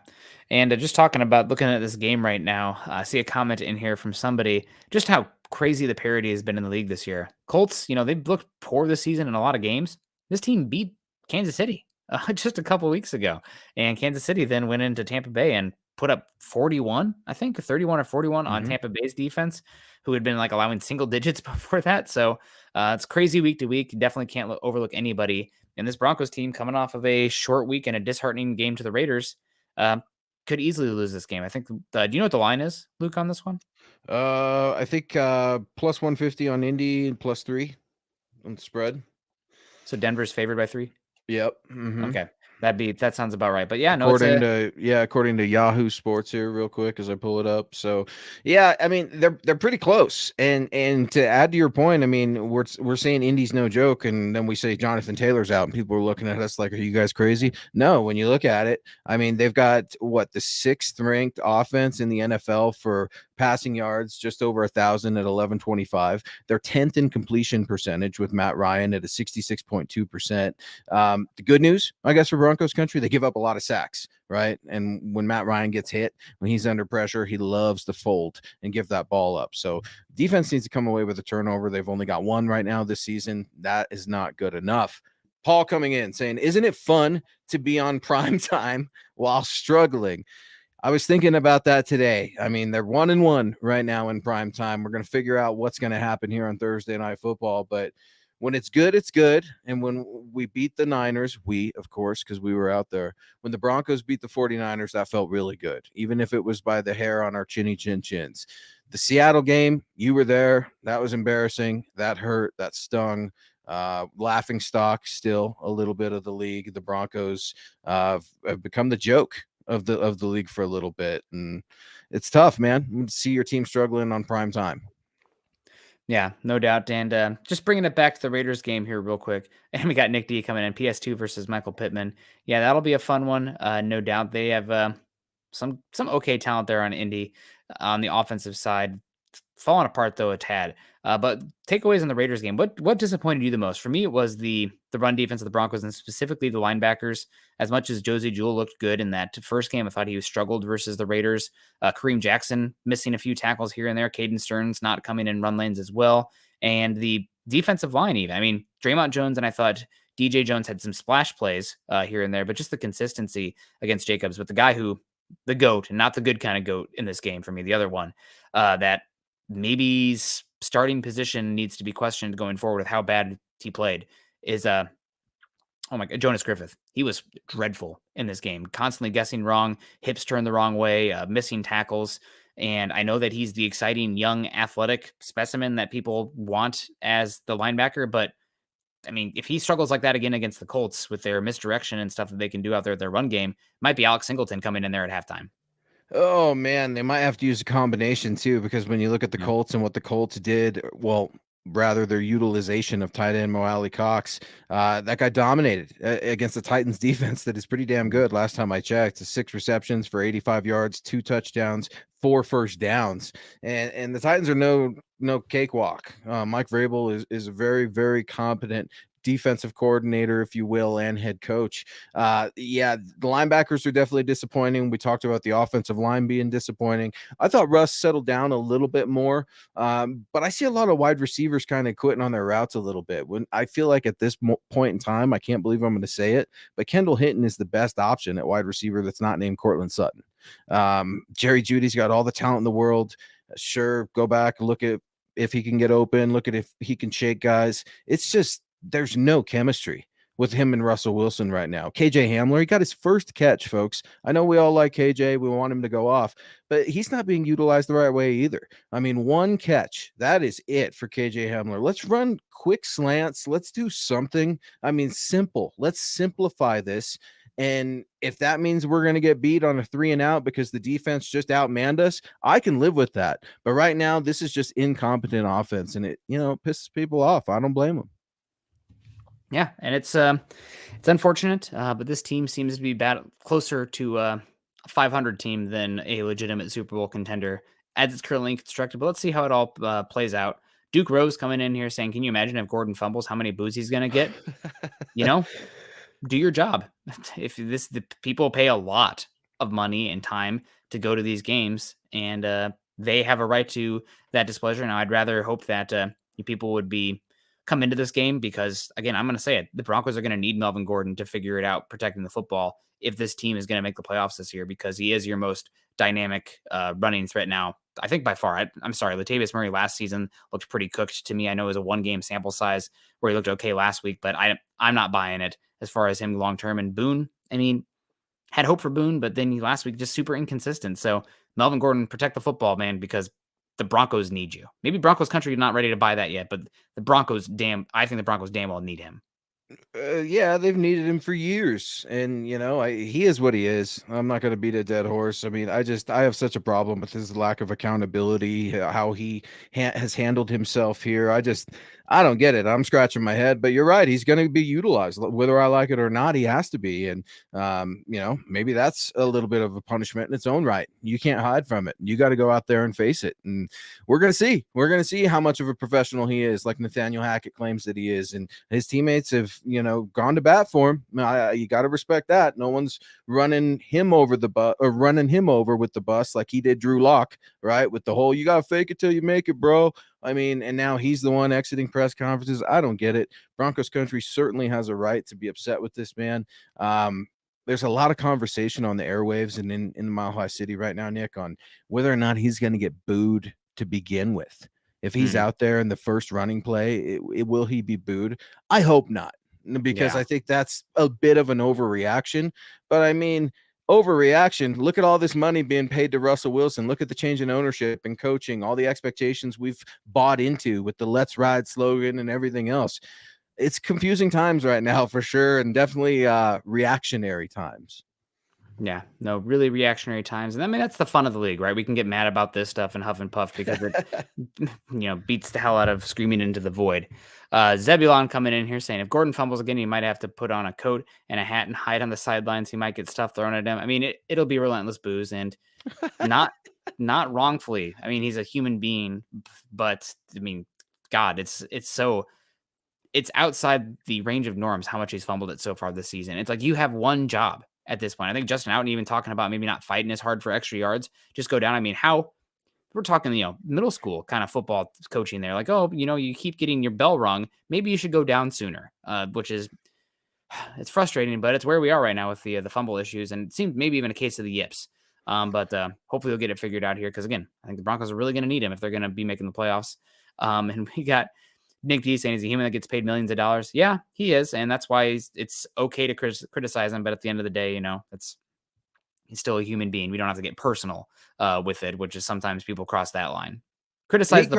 And just talking about looking at this game right now, I see a comment in here from somebody just how crazy the parity has been in the league this year. Colts, they've looked poor this season in a lot of games. This team beat Kansas City just a couple weeks ago. And Kansas City then went into Tampa Bay and put up 41, I think 31 or 41 on Tampa Bay's defense, who had been like allowing single digits before that. So it's crazy week to week. You definitely can't overlook anybody. And this Broncos team coming off of a short week and a disheartening game to the Raiders could easily lose this game. I think. Do you know what the line is, Luke, on this one? I think plus 150 on Indy and plus 3 on the spread. So Denver's favored by 3. Yep. Okay, that sounds about right. But yeah, no, according to Yahoo Sports here, real quick as I pull it up. So yeah, I mean they're pretty close. And to add to your point, I mean we're saying Indy's no joke, and then we say Jonathan Taylor's out, and people are looking at us like, are you guys crazy? No, when you look at it, I mean they've got the 6th ranked offense in the NFL for passing yards, just over 1,000 at 1125. They're 10th in completion percentage with Matt Ryan at a 66.2%. The good news, I guess, for Broncos country, they give up a lot of sacks, right? And when Matt Ryan gets hit, when he's under pressure, he loves to fold and give that ball up. So defense needs to come away with a turnover. They've only got 1 right now this season. That is not good enough. Paul coming in saying, isn't it fun to be on prime time while struggling? I was thinking about that today. I mean, they're 1-1 right now in prime time. We're going to figure out what's going to happen here on Thursday Night Football. But when it's good, it's good. And when we beat the Niners, of course, because we were out there. When the Broncos beat the 49ers, that felt really good, even if it was by the hair on our chinny chin chins. The Seattle game, you were there. That was embarrassing. That hurt. That stung. Laughing stock still a little bit of the league. The Broncos have become the joke of the league for a little bit, and it's tough, man. See your team struggling on prime time. Yeah, no doubt. And just bringing it back to the Raiders game here real quick. And we got Nick D coming in, PS2 versus Michael Pittman. Yeah, that'll be a fun one. No doubt. They have some okay talent there on Indy on the offensive side. Falling apart though a tad. But takeaways in the Raiders game. What disappointed you the most? For me, it was the run defense of the Broncos and specifically the linebackers. As much as Josie Jewell looked good in that first game, I thought he struggled versus the Raiders. Kareem Jackson missing a few tackles here and there. Caden Stearns not coming in run lanes as well. And the defensive line even. I mean, Draymond Jones and I thought DJ Jones had some splash plays here and there, but just the consistency against Jacobs. But the guy the GOAT, and not the good kind of GOAT in this game for me, the other one, that maybe starting position needs to be questioned going forward with how bad he played is Oh my God, Jonas Griffith. He was dreadful in this game, constantly guessing wrong, hips turned the wrong way, missing tackles. And I know that he's the exciting young athletic specimen that people want as the linebacker, but I mean, if he struggles like that again against the Colts with their misdirection and stuff that they can do out there at their run game, might be Alex Singleton coming in there at halftime. Oh man, they might have to use a combination too, because when you look at the Yeah. Colts and what the Colts did, well, rather their utilization of tight end Mo Alley Cox, that guy dominated against the Titans defense that is pretty damn good. Last time I checked, 6 receptions for 85 yards, 2 touchdowns, 4 first downs, and the Titans are no cakewalk. Mike Vrabel is a very very competent defensive coordinator, if you will, and head coach. Yeah, the linebackers are definitely disappointing. We talked about the offensive line being disappointing. I thought Russ settled down a little bit more, but I see a lot of wide receivers kind of quitting on their routes a little bit. When I feel like at this point in time, I can't believe I'm going to say it, but Kendall Hinton is the best option at wide receiver that's not named Cortland Sutton. Jerry Judy's got all the talent in the world. Sure, go back, look at if he can get open, look at if he can shake guys. It's just there's no chemistry with him and Russell Wilson right now. KJ Hamler, he got his first catch, folks. I know we all like KJ. We want him to go off, but he's not being utilized the right way either. I mean, one catch, that is it for KJ Hamler. Let's run quick slants. Let's do something. I mean, simple. Let's simplify this. And if that means we're going to get beat on a 3-and-out because the defense just outmanned us, I can live with that. But right now, this is just incompetent offense, and it pisses people off. I don't blame them. Yeah, and it's unfortunate, but this team seems to be closer to a 500 team than a legitimate Super Bowl contender as it's currently constructed. But let's see how it all plays out. Duke Rose coming in here saying, "Can you imagine if Gordon fumbles, how many boos he's going to get?" You know, do your job. If the people pay a lot of money and time to go to these games, and they have a right to that displeasure. Now, I'd rather hope that people would be come into this game because, again, I'm going to say it: the Broncos are going to need Melvin Gordon to figure it out protecting the football if this team is going to make the playoffs this year, because he is your most dynamic running threat now. I think by far. I'm sorry, Latavius Murray last season looked pretty cooked to me. I know it was a 1-game sample size where he looked okay last week, but I'm not buying it as far as him long term. And Boone, I mean, had hope for Boone, but then last week just super inconsistent. So Melvin Gordon, protect the football, man, because the Broncos need you. Maybe Broncos country not ready to buy that yet, but I think the Broncos damn well need him. Yeah, they've needed him for years, and he is what he is. I'm not going to beat a dead horse. I mean, I have such a problem with his lack of accountability, how he has handled himself here. I don't get it. I'm scratching my head, but you're right. He's going to be utilized, whether I like it or not. He has to be, and maybe that's a little bit of a punishment in its own right. You can't hide from it. You got to go out there and face it, and we're going to see. We're going to see how much of a professional he is, like Nathaniel Hackett claims that he is, and his teammates have gone to bat for him. You got to respect that. No one's running him over the bus or running him over with the bus like he did Drew Lock, right? With the whole "you got to fake it till you make it, bro." I mean, and now he's the one exiting press conferences. I don't get it. Broncos country certainly has a right to be upset with this man. There's a lot of conversation on the airwaves and in Mile High City right now, Nick, on whether or not he's going to get booed to begin with. If he's out there in the first running play, will he be booed? I hope not, because Yeah. I think that's a bit of an overreaction. But I mean, overreaction. Look at all this money being paid to Russell Wilson. Look at the change in ownership and coaching, all the expectations we've bought into with the "Let's Ride" slogan and everything else. It's confusing times right now for sure, and definitely reactionary times. Yeah, no, really reactionary times. And I mean, that's the fun of the league, right? We can get mad about this stuff and huff and puff because it, beats the hell out of screaming into the void. Zebulon coming in here saying if Gordon fumbles again, he might have to put on a coat and a hat and hide on the sidelines. He might get stuff thrown at him. I mean, it'll be relentless booze and not not wrongfully. I mean, he's a human being, but I mean, God, it's outside the range of norms how much he's fumbled it so far this season. It's like you have one job at this point. I think Justin Houghton even talking about maybe not fighting as hard for extra yards, just go down. I mean, how we're talking, middle school kind of football coaching there. Like, oh, you keep getting your bell rung. Maybe you should go down sooner, which is it's frustrating, but it's where we are right now with the fumble issues. And it seems maybe even a case of the yips. But hopefully they'll get it figured out here. Because again, I think the Broncos are really going to need him if they're going to be making the playoffs. And we got Nick D saying he's a human that gets paid millions of dollars. Yeah, he is, and that's why it's okay to criticize him. But at the end of the day, he's still a human being. We don't have to get personal with it, which is sometimes people cross that line. He Criticize the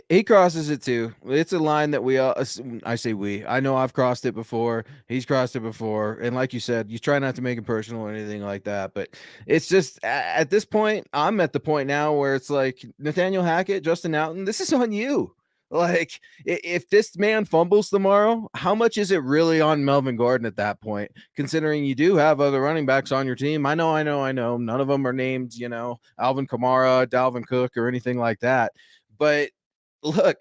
play. crosses it too. It's a line that we all, I say we. I know I've crossed it before. He's crossed it before. And like you said, you try not to make it personal or anything like that. But it's just at this point, I'm at the point now where it's like Nathaniel Hackett, Justin Outten, this is on you. Like, if this man fumbles tomorrow, how much is it really on Melvin Gordon at that point? Considering you do have other running backs on your team. I know. None of them are named, Alvin Kamara, Dalvin Cook, or anything like that. But look,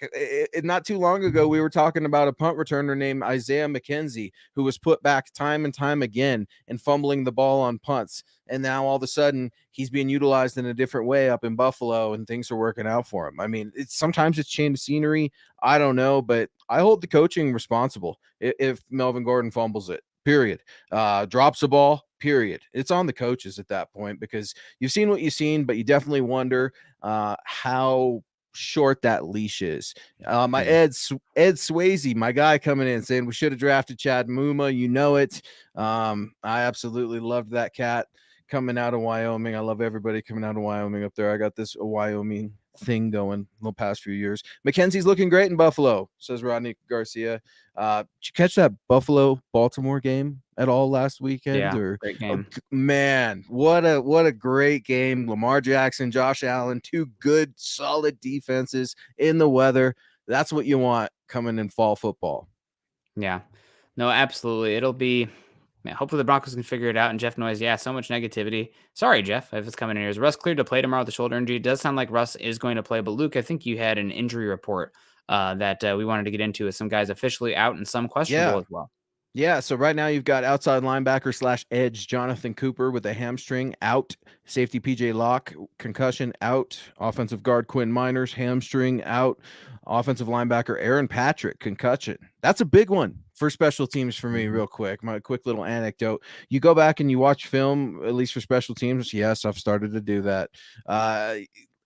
not too long ago, we were talking about a punt returner named Isaiah McKenzie, who was put back time and time again and fumbling the ball on punts. And now all of a sudden, he's being utilized in a different way up in Buffalo, and things are working out for him. I mean, sometimes it's change of scenery. I don't know, but I hold the coaching responsible if Melvin Gordon fumbles it. Period. Drops a ball. Period. It's on the coaches at that point, because you've seen what you've seen, but you definitely wonder how short that leash is. My Ed Swayze, my guy, coming in saying we should have drafted Chad Muma. You know it. I absolutely loved that cat coming out of Wyoming. I love everybody coming out of Wyoming up there. I got this Wyoming thing going the past few years. McKenzie's looking great in Buffalo, says Rodney Garcia. Did you catch that Buffalo Baltimore game at all last weekend? Yeah, great game. Man, what a great game. Lamar Jackson, Josh Allen, two good, solid defenses in the weather. That's what you want coming in fall football. Yeah. No, absolutely. It'll be, man, hopefully the Broncos can figure it out. And Jeff Noyes, yeah, so much negativity. Sorry, Jeff, if it's coming in here. Is Russ cleared to play tomorrow with the shoulder injury? It does sound like Russ is going to play. But Luke, I think you had an injury report that we wanted to get into, with some guys officially out and some questionable as well. Yeah, so right now you've got outside linebacker / edge Jonathan Cooper with a hamstring out, safety PJ Locke concussion out, offensive guard Quinn Miners hamstring out, offensive linebacker Aaron Patrick concussion. That's a big one for special teams for me. Real quick, my quick little anecdote: you go back and you watch film, at least for special teams. Yes, I've started to do that.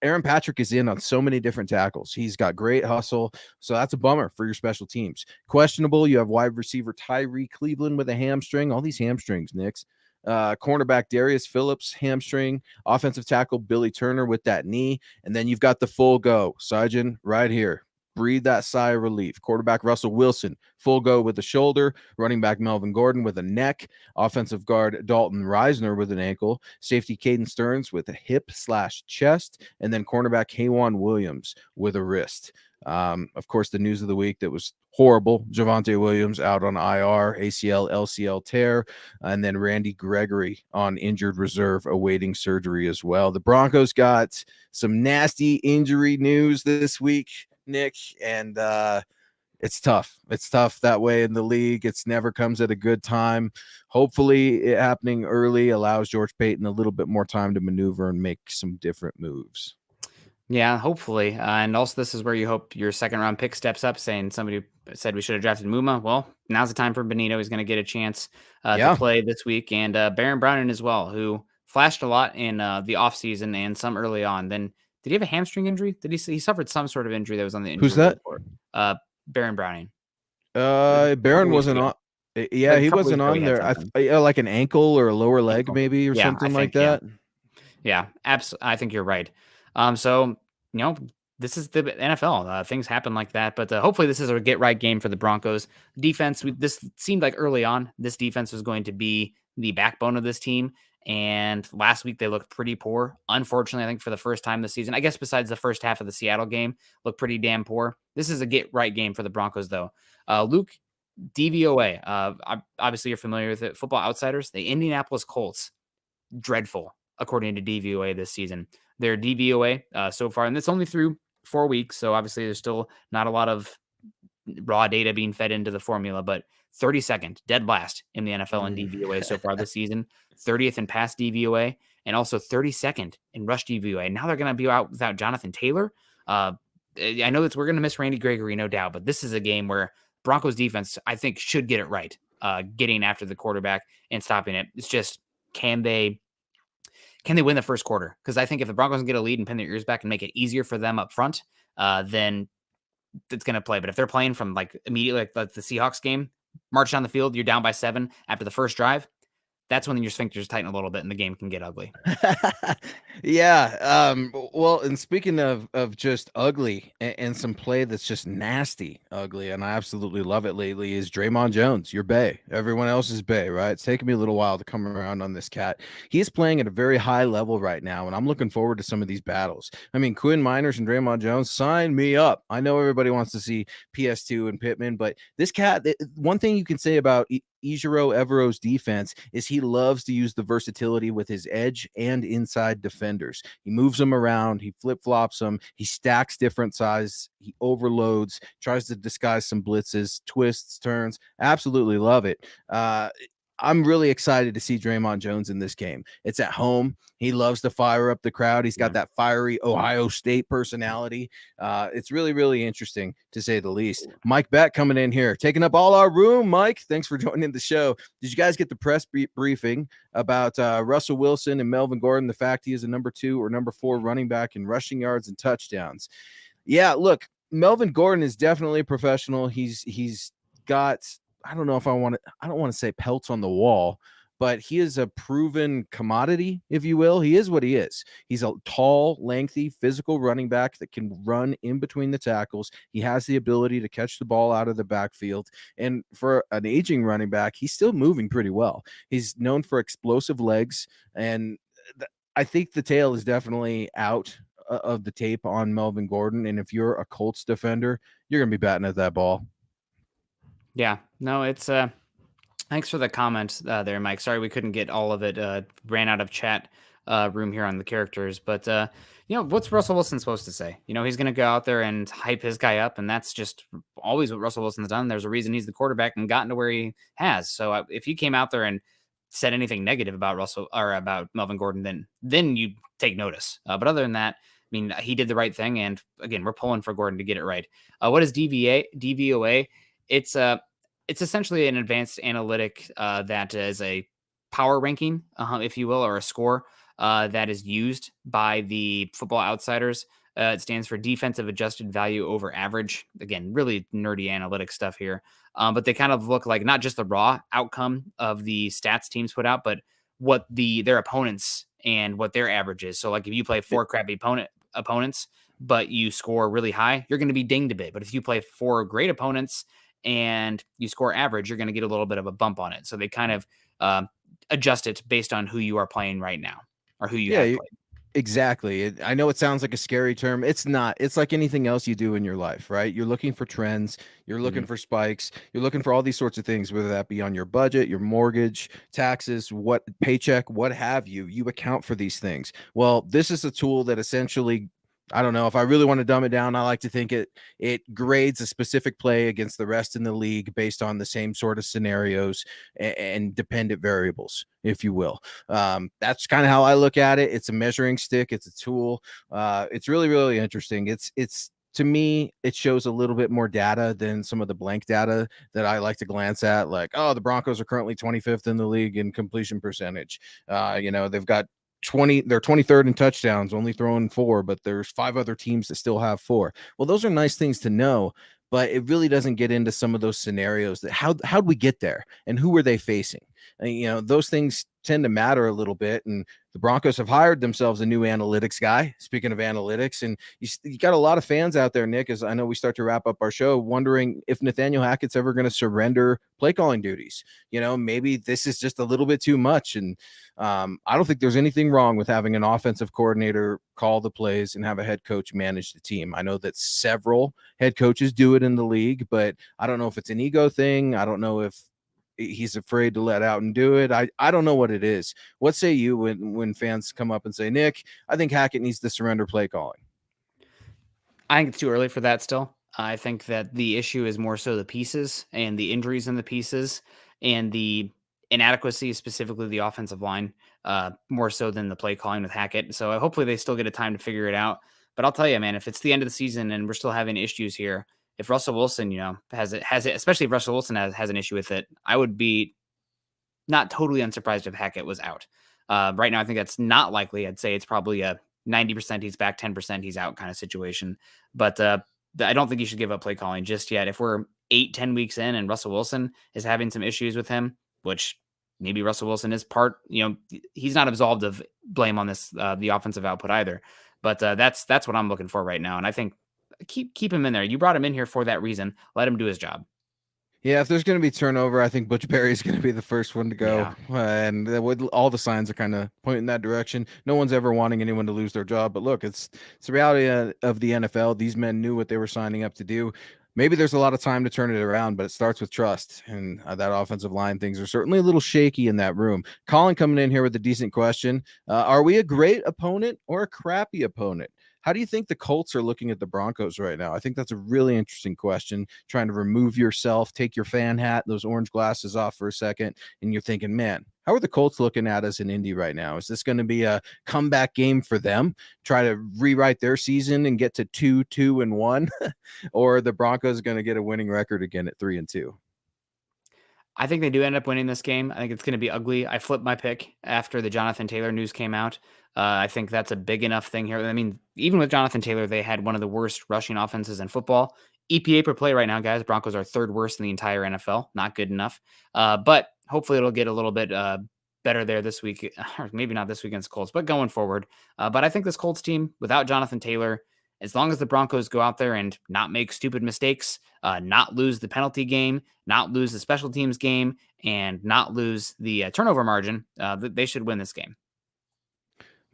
Aaron Patrick is in on so many different tackles. He's got great hustle. So that's a bummer for your special teams. Questionable, you have wide receiver Tyree Cleveland with a hamstring. All these hamstrings, Knicks. Cornerback Darius Phillips, hamstring. Offensive tackle Billy Turner with that knee. And then you've got the full go. Sajin right here. Breathe that sigh of relief. Quarterback Russell Wilson, full go with the shoulder. Running back Melvin Gordon with a neck. Offensive guard Dalton Reisner with an ankle. Safety Caden Stearns with a hip / chest. And then cornerback Haywan Williams with a wrist. Of course, the news of the week that was horrible: Javonte Williams out on IR, ACL, LCL tear, and then Randy Gregory on injured reserve awaiting surgery as well. The Broncos got some nasty injury news this week, Nick, and it's tough. It's tough that way in the league. It's never comes at a good time. Hopefully it happening early allows George Payton a little bit more time to maneuver and make some different moves. Yeah, hopefully. And also, this is where you hope your second round pick steps up, saying somebody said we should have drafted Muma. Well, now's the time for Benito. He's going to get a chance to play this week. And Baron Browning as well, who flashed a lot in the offseason and some early on. Then, did he have a hamstring injury? Did he suffered some sort of injury that was on the injury Who's that? report? Baron Browning. Baron wasn't on. Yeah, he wasn't on there. Like an ankle or a lower leg, maybe, or something like that. Yeah, absolutely. I think you're right. So, this is the NFL. Things happen like that, but hopefully this is a get right game for the Broncos defense. This seemed like early on, this defense was going to be the backbone of this team. And last week they looked pretty poor. Unfortunately, I think for the first time this season, I guess besides the first half of the Seattle game, looked pretty damn poor. This is a get right game for the Broncos, though. Luke, DVOA. Obviously, you're familiar with it. Football Outsiders, the Indianapolis Colts, dreadful according to DVOA this season. Their DVOA so far, and it's only through 4 weeks, so obviously there's still not a lot of raw data being fed into the formula, but 32nd, dead last in the NFL in DVOA so far this season, 30th in pass DVOA, and also 32nd in rush DVOA. Now they're going to be out without Jonathan Taylor. I know that we're going to miss Randy Gregory, no doubt, but this is a game where Broncos defense, I think, should get it right, getting after the quarterback and stopping it. It's just, can they win the first quarter? Because I think if the Broncos can get a lead and pin their ears back and make it easier for them up front, then that's going to play. But if they're playing from like immediately, like the Seahawks game, march down the field, you're down by 7 after the first drive. That's when your sphincters tighten a little bit and the game can get ugly. Yeah. Well, and speaking of just ugly and some play that's just nasty ugly, and I absolutely love it lately, is Draymond Jones, your Bay. Everyone else is Bay, right? It's taken me a little while to come around on this cat. He's playing at a very high level right now, and I'm looking forward to some of these battles. I mean, Quinn Miners and Draymond Jones, sign me up. I know everybody wants to see PS2 and Pittman, but this cat, one thing you can say about Ejiro Evero's defense is he loves to use the versatility with his edge and inside defenders. He moves them around, he flip-flops them, he stacks different size, he overloads, tries to disguise some blitzes, twists, turns. Absolutely love it. I'm really excited to see Draymond Jones in this game. It's at home. He loves to fire up the crowd. He's got that fiery Ohio State personality. It's really, really interesting to say the least. Mike Beck coming in here, taking up all our room. Mike, thanks for joining the show. Did you guys get the press briefing about Russell Wilson and Melvin Gordon, the fact he is a number 2 or number 4 running back in rushing yards and touchdowns? Yeah, look, Melvin Gordon is definitely a professional. He's got, I don't want to say pelts on the wall, but he is a proven commodity, if you will. He is what he is. He's a tall, lengthy, physical running back that can run in between the tackles. He has the ability to catch the ball out of the backfield. And for an aging running back, he's still moving pretty well. He's known for explosive legs. And I think the tail is definitely out of the tape on Melvin Gordon. And if you're a Colts defender, you're going to be batting at that ball. Yeah, no, it's thanks for the comment there, Mike. Sorry we couldn't get all of it. Ran out of chat room here on the characters, but what's Russell Wilson supposed to say? He's going to go out there and hype his guy up, and that's just always what Russell Wilson's done. There's a reason he's the quarterback and gotten to where he has. So if he came out there and said anything negative about Russell or about Melvin Gordon, then you take notice. But other than that, I mean, he did the right thing, and again, we're pulling for Gordon to get it right. What is DVOA? It's essentially an advanced analytic that is a power ranking, if you will, or a score that is used by the Football Outsiders. It stands for defensive adjusted value over average. Again, really nerdy analytic stuff here. But they kind of look like not just the raw outcome of the stats teams put out, but what their opponents and what their average is. So like if you play 4 crappy opponents, but you score really high, you're going to be dinged a bit. But if you play 4 great opponents and you score average, you're going to get a little bit of a bump on it. So they kind of adjust it based on who you are playing right now or who you have played. Exactly. I know it sounds like a scary term. It's not. It's like anything else you do in your life, right? You're looking for trends. You're looking for spikes. You're looking for all these sorts of things, whether that be on your budget, your mortgage, taxes, what paycheck, what have you. You account for these things. Well, this is a tool that essentially, I don't know, if I really want to dumb it down, I like to think it grades a specific play against the rest in the league based on the same sort of scenarios and dependent variables, if you will. That's kind of how I look at it. It's a measuring stick. It's a tool. It's really, really interesting. It's to me, it shows a little bit more data than some of the blank data that I like to glance at. Like, oh, the Broncos are currently 25th in the league in completion percentage. They've got they're 23rd in touchdowns, only throwing 4, but there's 5 other teams that still have 4. Well, those are nice things to know, but it really doesn't get into some of those scenarios that how'd we get there and who were they facing? And, those things tend to matter a little bit. And the Broncos have hired themselves a new analytics guy. Speaking of analytics, and you got a lot of fans out there, Nick, as I know we start to wrap up our show, wondering if Nathaniel Hackett's ever going to surrender play calling duties. Maybe this is just a little bit too much. And I don't think there's anything wrong with having an offensive coordinator call the plays and have a head coach manage the team. I know that several head coaches do it in the league, but I don't know if it's an ego thing. I don't know if he's afraid to let out and do it. I don't know what it is. What say you when fans come up and say, Nick, I think Hackett needs to surrender play calling? I think it's too early for that still. I think that the issue is more so the pieces and the injuries in the pieces and the inadequacy, specifically the offensive line, more so than the play calling with Hackett. So hopefully they still get a time to figure it out. But I'll tell you, man, if it's the end of the season and we're still having issues here, if Russell Wilson, has it, especially if Russell Wilson has an issue with it, I would be not totally unsurprised if Hackett was out. Right now, I think that's not likely. I'd say it's probably a 90% he's back, 10% he's out kind of situation. But I don't think you should give up play calling just yet. If we're 8-10 weeks in and Russell Wilson is having some issues with him, which maybe Russell Wilson is part, he's not absolved of blame on this, the offensive output either. But that's what I'm looking for right now. And I think keep him in there. You brought him in here for that reason. Let him do his job. Yeah, if there's going to be turnover, I think Butch Berry is going to be the first one to go, Yeah. and all the signs are kind of pointing that direction. No one's ever wanting anyone to lose their job, but look, it's the reality of the NFL. These men knew what they were signing up to do. Maybe there's a lot of time to turn it around, but it starts with trust, and that offensive line, things are certainly a little shaky in that room. Colin coming in here with a decent question: Are we a great opponent or a crappy opponent? How do you think the Colts are looking at the Broncos right now? I think that's a really interesting question. Trying to remove yourself, take your fan hat, those orange glasses off for a second, and you're thinking, man, how are the Colts looking at us in Indy right now? Is this going to be a comeback game for them? Try to rewrite their season and get to 2-2-1, or are the Broncos going to get a winning record again at 3-2? I think they do end up winning this game. I think it's going to be ugly. I flipped my pick after the Jonathan Taylor news came out. I think that's a big enough thing here. I mean, even with Jonathan Taylor, they had one of the worst rushing offenses in football. EPA per play right now, guys. Broncos are third worst in the entire NFL. Not good enough. But hopefully it'll get a little bit better there this week, or maybe not this week against Colts, but going forward. But I think this Colts team, without Jonathan Taylor, as long as the Broncos go out there and not make stupid mistakes, not lose the penalty game, not lose the special teams game, and not lose the turnover margin, they should win this game.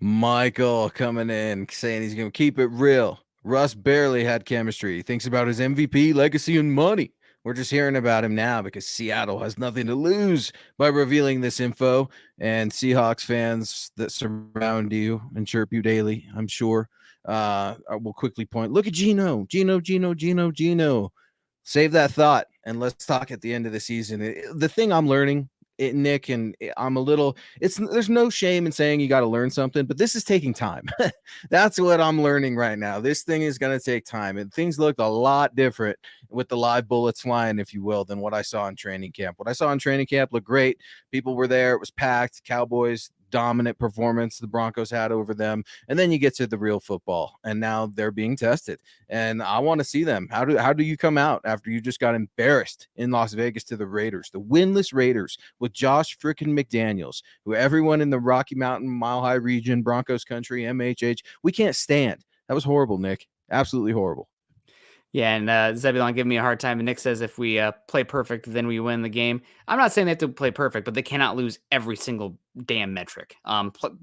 Michael coming in saying he's going to keep it real. Russ barely had chemistry. He thinks about his MVP, legacy, and money. We're just hearing about him now because Seattle has nothing to lose by revealing this info. And Seahawks fans that surround you and chirp you daily, I'm sure, will quickly point, look at Gino. Save that thought and let's talk at the end of the season. The thing I'm learning, Nick, and I'm a little, there's no shame in saying you got to learn something, but this is taking time. That's what I'm learning right now. This thing is going to take time, and things looked a lot different with the live bullets flying, if you will, than what I saw in training camp. What I saw in training camp looked great. People were there. It was packed. Cowboys dominant performance the Broncos had over them. And then you get to the real football, and now they're being tested. And I want to see them. How do you come out after you just got embarrassed in Las Vegas to the Raiders, the winless Raiders with Josh freaking McDaniels, who everyone in the Rocky Mountain, Mile High region, Broncos country, MHH, we can't stand. That was horrible, Nick. Absolutely horrible. Yeah, and Zebulon giving me a hard time. And Nick says if we play perfect, then we win the game. I'm not saying they have to play perfect, but they cannot lose every single damn metric.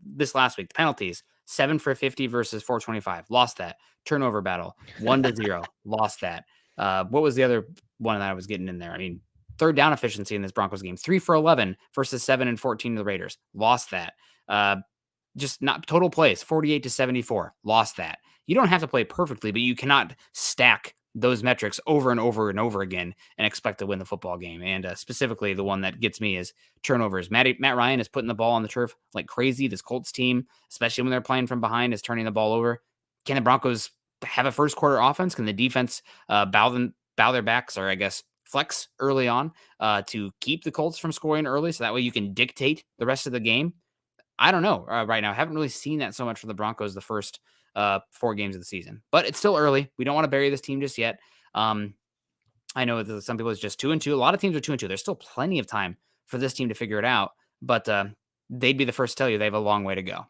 This last week, the penalties 7 for 50 versus 425, lost that. Turnover battle 1-0, lost that. What was the other one that I was getting in there? I mean, third down efficiency in this Broncos game 3 for 11 versus 7 and 14 to the Raiders, lost that. Just not total plays 48-74, lost that. You don't have to play perfectly, but you cannot stack those metrics over and over and over again and expect to win the football game. And specifically, the one that gets me is turnovers. Matt Ryan is putting the ball on the turf like crazy. This Colts team, especially when they're playing from behind, is turning the ball over. Can the Broncos have a first quarter offense? Can the defense bow their backs, or I guess flex early on to keep the Colts from scoring early, so that way you can dictate the rest of the game? I don't know right now. I haven't really seen that so much for the Broncos the first 4 games of the season, but it's still early. We don't want to bury this team just yet. I know that some people it's just 2-2. A lot of teams are 2-2. There's still plenty of time for this team to figure it out, but they'd be the first to tell you they have a long way to go.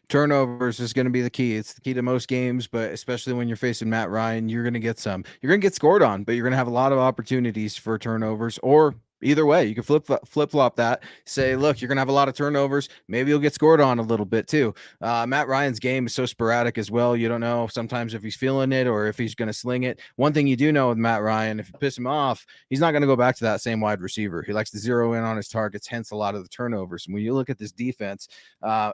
Turnovers is going to be the key. It's the key to most games, but especially when you're facing Matt Ryan, you're going to get some. You're going to get scored on, but you're going to have a lot of opportunities for turnovers, or either way, you can flip flop that. Say, look, you're gonna have a lot of turnovers. Maybe you'll get scored on a little bit too. Matt Ryan's game is so sporadic as well. You don't know sometimes if he's feeling it or if he's gonna sling it. One thing you do know with Matt Ryan, if you piss him off, he's not gonna go back to that same wide receiver. He likes to zero in on his targets, hence a lot of the turnovers. And when you look at this defense,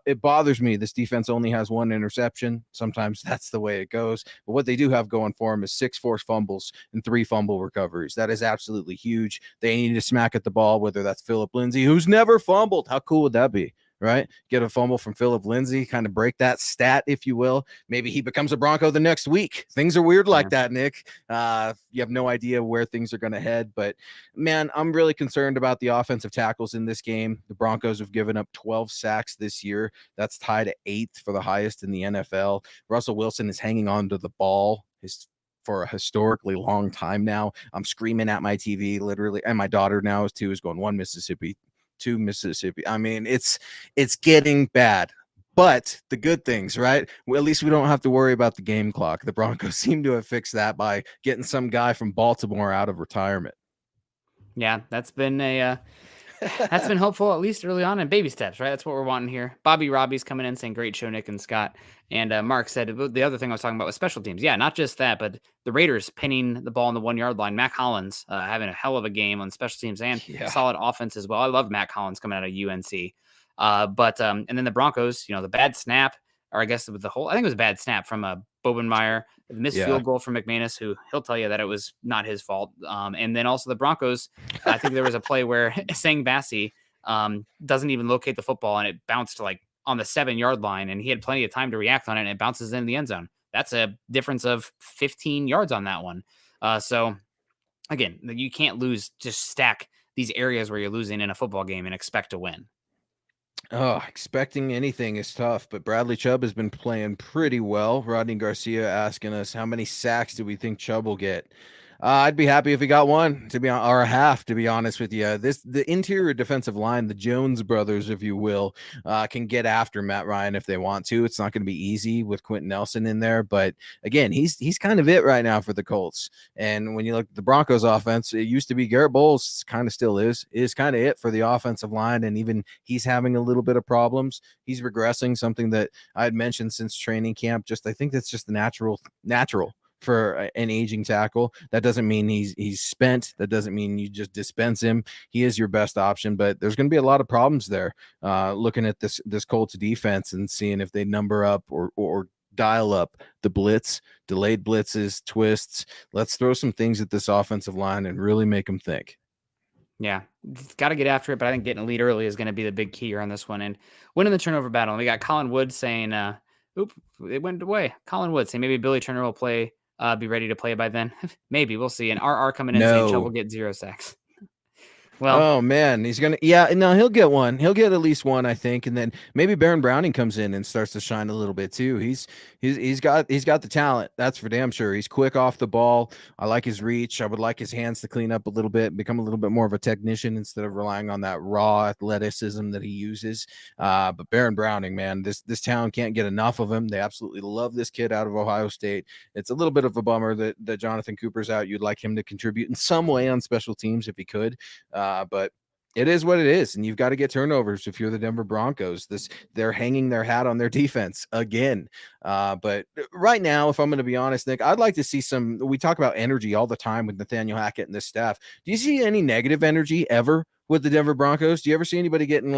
it bothers me. This defense only has 1 interception. Sometimes that's the way it goes. But what they do have going for them is 6 forced fumbles and 3 fumble recoveries. That is absolutely huge. They need to smack at the ball, whether that's Phillip Lindsay, who's never fumbled. How cool would that be, right? Get a fumble from Phillip Lindsay, kind of break that stat, if you will. Maybe he becomes a Bronco the next week. Things are weird like that, Nick. You have no idea where things are going to head, but man, I'm really concerned about the offensive tackles in this game. The Broncos have given up 12 sacks this year. That's tied at 8th for the highest in the NFL. Russell Wilson is hanging on to the ball. His for a historically long time now. I'm screaming at my TV literally, and my daughter now is going 1 Mississippi, 2 Mississippi. I mean, it's getting bad. But the good things, right? Well, at least we don't have to worry about the game clock. The Broncos seem to have fixed that by getting some guy from Baltimore out of retirement. Yeah, that's been a that's been hopeful, at least early on, in baby steps, right? That's what we're wanting here. Bobby Robbie's coming in saying, great show, Nick and Scott. And Mark said the other thing I was talking about was special teams. Yeah, not just that, but the Raiders pinning the ball on the 1 yard line. Mac Hollins having a hell of a game on special teams and Yeah. solid offense as well. I love Mac Hollins coming out of UNC. And then the Broncos, the bad snap, or I guess with the whole, I think it was a bad snap from Bobenmeyer, the missed Yeah. field goal from McManus, who he'll tell you that it was not his fault. And then also the Broncos, I think there was a play where Sang Bassi doesn't even locate the football and it bounced like on the 7 yard line, and he had plenty of time to react on it, and it bounces in the end zone. That's a difference of 15 yards on that one. So again, you can't lose, just stack these areas where you're losing in a football game and expect to win. Oh, expecting anything is tough, but Bradley Chubb has been playing pretty well. Rodney Garcia asking us, how many sacks do we think Chubb will get? I'd be happy if he got one, or a half, to be honest with you. The interior defensive line, the Jones brothers, if you will, can get after Matt Ryan if they want to. It's not going to be easy with Quentin Nelson in there, but again, he's kind of it right now for the Colts. And when you look at the Broncos offense, it used to be Garrett Bowles, kind of still is kind of it for the offensive line, and even he's having a little bit of problems. He's regressing, something that I had mentioned since training camp. I think that's just the natural for an aging tackle. That doesn't mean he's spent. That doesn't mean you just dispense him. He is your best option, but there's going to be a lot of problems there. Looking at this Colts defense and seeing if they number up or dial up the blitz, delayed blitzes, twists. Let's throw some things at this offensive line and really make them think. Yeah, got to get after it, but I think getting a lead early is going to be the big key here on this one. And winning the turnover battle. And we got Colin Wood saying, "Oop, it went away." Colin Wood saying maybe Billy Turner will play, be ready to play by then. Maybe, we'll see. And RR coming in saying Chubb will get 0 sacks. Well, oh man, he's gonna he'll get one. He'll get at least one, I think, and then maybe Baron Browning comes in and starts to shine a little bit too. He's got the talent, that's for damn sure. He's quick off the ball. I like his reach. I would like his hands to clean up a little bit, become a little bit more of a technician instead of relying on that raw athleticism that he uses. But Baron Browning, man, this town can't get enough of him. They absolutely love this kid out of Ohio State. It's a little bit of a bummer that Jonathan Cooper's out. You'd like him to contribute in some way on special teams if he could. But it is what it is, and you've got to get turnovers if you're the Denver Broncos. They're hanging their hat on their defense again. But right now, if I'm going to be honest, Nick, I'd like to see some. We talk about energy all the time with Nathaniel Hackett and this staff. Do you see any negative energy ever with the Denver Broncos? Do you ever see anybody getting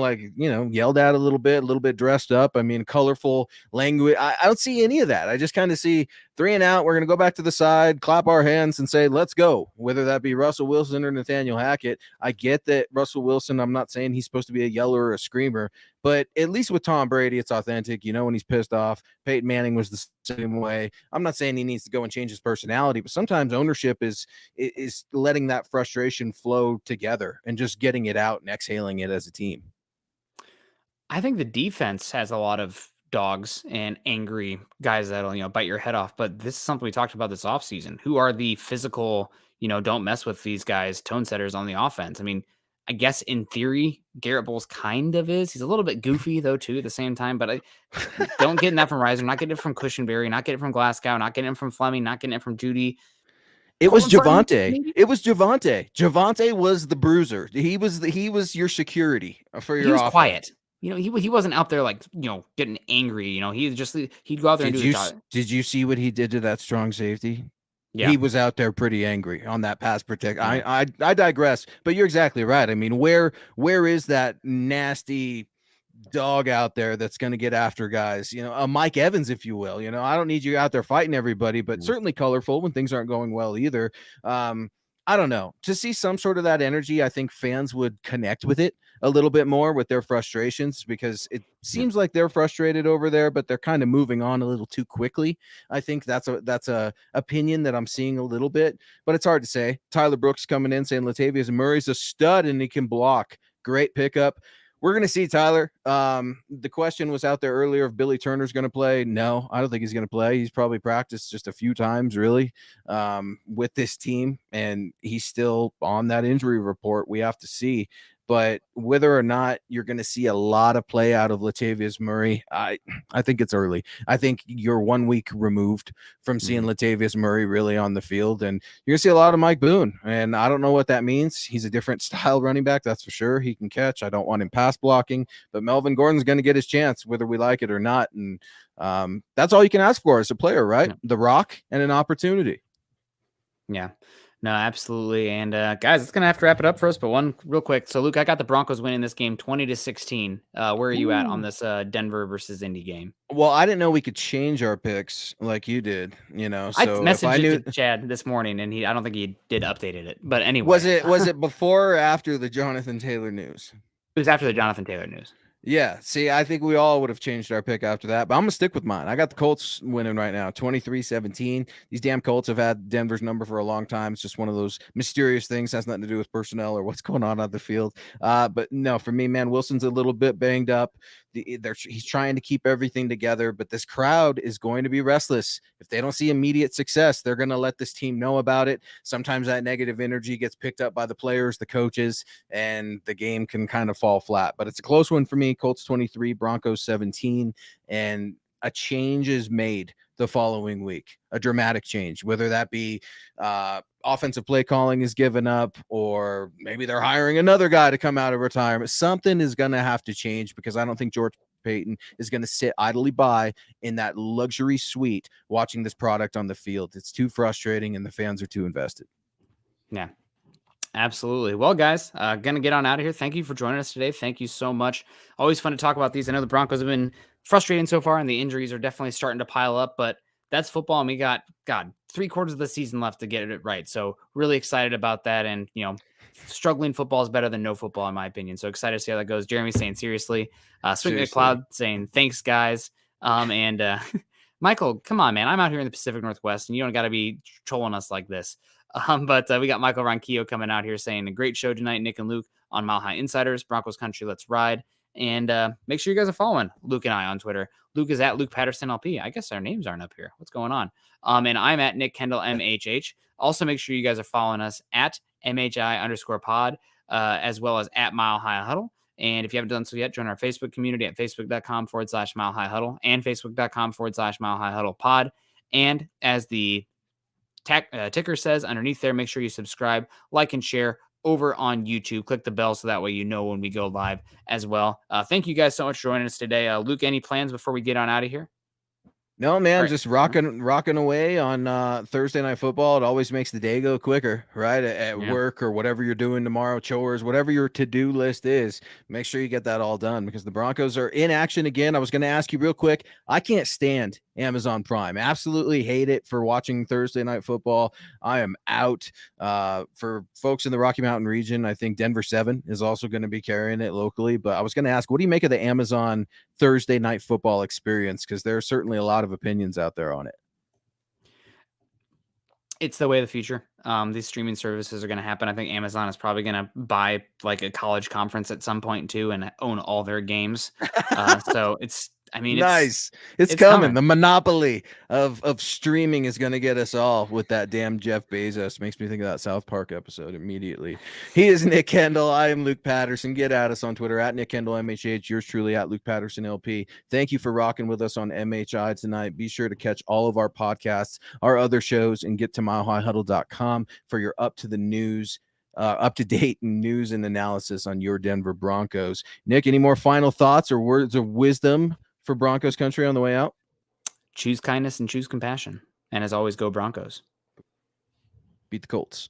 yelled at a little bit dressed up? I mean, colorful language. I don't see any of that. I just kind of see 3 and out. We're going to go back to the side, clap our hands and say, let's go. Whether that be Russell Wilson or Nathaniel Hackett. I get that Russell Wilson, I'm not saying he's supposed to be a yeller or a screamer, but at least with Tom Brady, it's authentic. When he's pissed off. Peyton Manning was the same way. I'm not saying he needs to go and change his personality, but sometimes ownership is letting that frustration flow together and just getting it out and exhaling it as a team. I think the defense has a lot of dogs and angry guys that'll, bite your head off. But this is something we talked about this offseason. Who are the physical, don't mess with these guys, tone setters on the offense? I mean, I guess in theory, Garrett Bowles kind of is. He's a little bit goofy though, too, at the same time. But I don't get that from Reiser, not getting it from Cushenberry, not getting it from Glasgow, not getting it from Fleming, not getting it from Judy. It was Javonte. It was Javonte. Javonte was the bruiser. He was your security for your. He was offense. Quiet. He wasn't out there getting angry. He'd go out there and do his job. Did you see what he did to that strong safety? Yeah. He was out there pretty angry on that pass protect. Yeah. I digress, but you're exactly right. I mean, where is that nasty dog out there that's going to get after guys, a Mike Evans, if you will. I don't need you out there fighting everybody, but certainly colorful when things aren't going well either. I don't know, to see some sort of that energy. I think fans would connect with it a little bit more with their frustrations, because it seems like they're frustrated over there, but they're kind of moving on a little too quickly. I think that's a opinion that I'm seeing a little bit, but it's hard to say. Tyler Brooks coming in saying Latavius Murray's a stud and he can block. Great pickup. We're going to see, Tyler. The question was out there earlier if Billy Turner's going to play. No, I don't think he's going to play. He's probably practiced just a few times, really, with this team, and he's still on that injury report. We have to see. But whether or not you're going to see a lot of play out of Latavius Murray, I think it's early. I think you're 1 week removed from seeing Latavius Murray really on the field, and you're going to see a lot of Mike Boone. And I don't know what that means. He's a different style running back, that's for sure. He can catch. I don't want him pass blocking, but Melvin Gordon's going to get his chance, whether we like it or not. And that's all you can ask for as a player, right? Yeah. The rock and an opportunity. Yeah. No, absolutely. And guys, it's gonna have to wrap it up for us. But one real quick. So, Luke, I got the Broncos winning this game 20-16. Where are you at on this Denver versus Indy game? Well, I didn't know we could change our picks like you did. So I messaged it to Chad this morning, and I don't think he did updated it. But anyway, was it before or after the Jonathan Taylor news? It was after the Jonathan Taylor news. Yeah, see, I think we all would have changed our pick after that, but I'm going to stick with mine. I got the Colts winning right now, 23-17. These damn Colts have had Denver's number for a long time. It's just one of those mysterious things. Has nothing to do with personnel or what's going on the field. But no, for me, man, Wilson's a little bit banged up. He's trying to keep everything together, but this crowd is going to be restless. If they don't see immediate success, they're going to let this team know about it. Sometimes that negative energy gets picked up by the players, the coaches, and the game can kind of fall flat. But it's a close one for me. Colts 23, Broncos 17, and a change is made the following week, a dramatic change, whether that be offensive play calling is given up, or maybe they're hiring another guy to come out of retirement. Something is going to have to change, because I don't think George Payton is going to sit idly by in that luxury suite watching this product on the field. It's too frustrating, and the fans are too invested. Yeah. Absolutely. Well, guys, gonna get on out of here. Thank you for joining us today. Thank you so much. Always fun to talk about these. I know the Broncos have been frustrating so far, and the injuries are definitely starting to pile up, but that's football, and we got 3/4 of the season left to get it right. So really excited about that. And struggling football is better than no football, in my opinion. So excited to see how that goes. Jeremy's saying seriously. Swing the Cloud saying thanks, guys. And Michael, come on, man. I'm out here in the Pacific Northwest, and you don't got to be trolling us like this. But we got Michael Ronquillo coming out here saying a great show tonight, Nick and Luke on Mile High Insiders, Broncos Country, let's ride. And make sure you guys are following Luke and I on Twitter. Luke is at Luke Patterson LP. I guess our names aren't up here. What's going on? And I'm at Nick Kendell MHH. Also, make sure you guys are following us at MHI_pod, as well as at Mile High Huddle. And if you haven't done so yet, join our Facebook community at facebook.com/Mile High Huddle and facebook.com/Mile High Huddle pod. And as the ticker says underneath there, make sure you subscribe, like, and share over on YouTube. Click the bell so that way you know when we go live as well. Thank you guys so much for joining us today. Luke, any plans before we get on out of here? No, man, right. Just rocking away on Thursday Night Football. It always makes the day go quicker, right? At work or whatever you're doing tomorrow, chores, whatever your to-do list is, make sure you get that all done, because the Broncos are in action again. I was going to ask you real quick. I can't stand Amazon Prime. Absolutely hate it for watching Thursday Night Football. I am out. For folks in the Rocky Mountain region, I think Denver 7 is also going to be carrying it locally. But I was going to ask, what do you make of the Amazon Thursday Night Football experience? Because there are certainly a lot of opinions out there on it. It's the way of the future. These streaming services are going to happen. I think Amazon is probably going to buy like a college conference at some point too, and own all their games. So it's nice. It's coming. The monopoly of streaming is going to get us all with that damn Jeff Bezos. Makes me think of that South Park episode immediately. He is Nick Kendell. I am Luke Patterson. Get at us on Twitter at Nick Kendell MHH. Yours truly at Luke Patterson LP. Thank you for rocking with us on MHI tonight. Be sure to catch all of our podcasts, our other shows, and get to milehighhuddle.com for your up-to-date news and analysis on your Denver Broncos. Nick, any more final thoughts or words of wisdom for Broncos country on the way out? Choose kindness and choose compassion. And as always, go Broncos. Beat the Colts.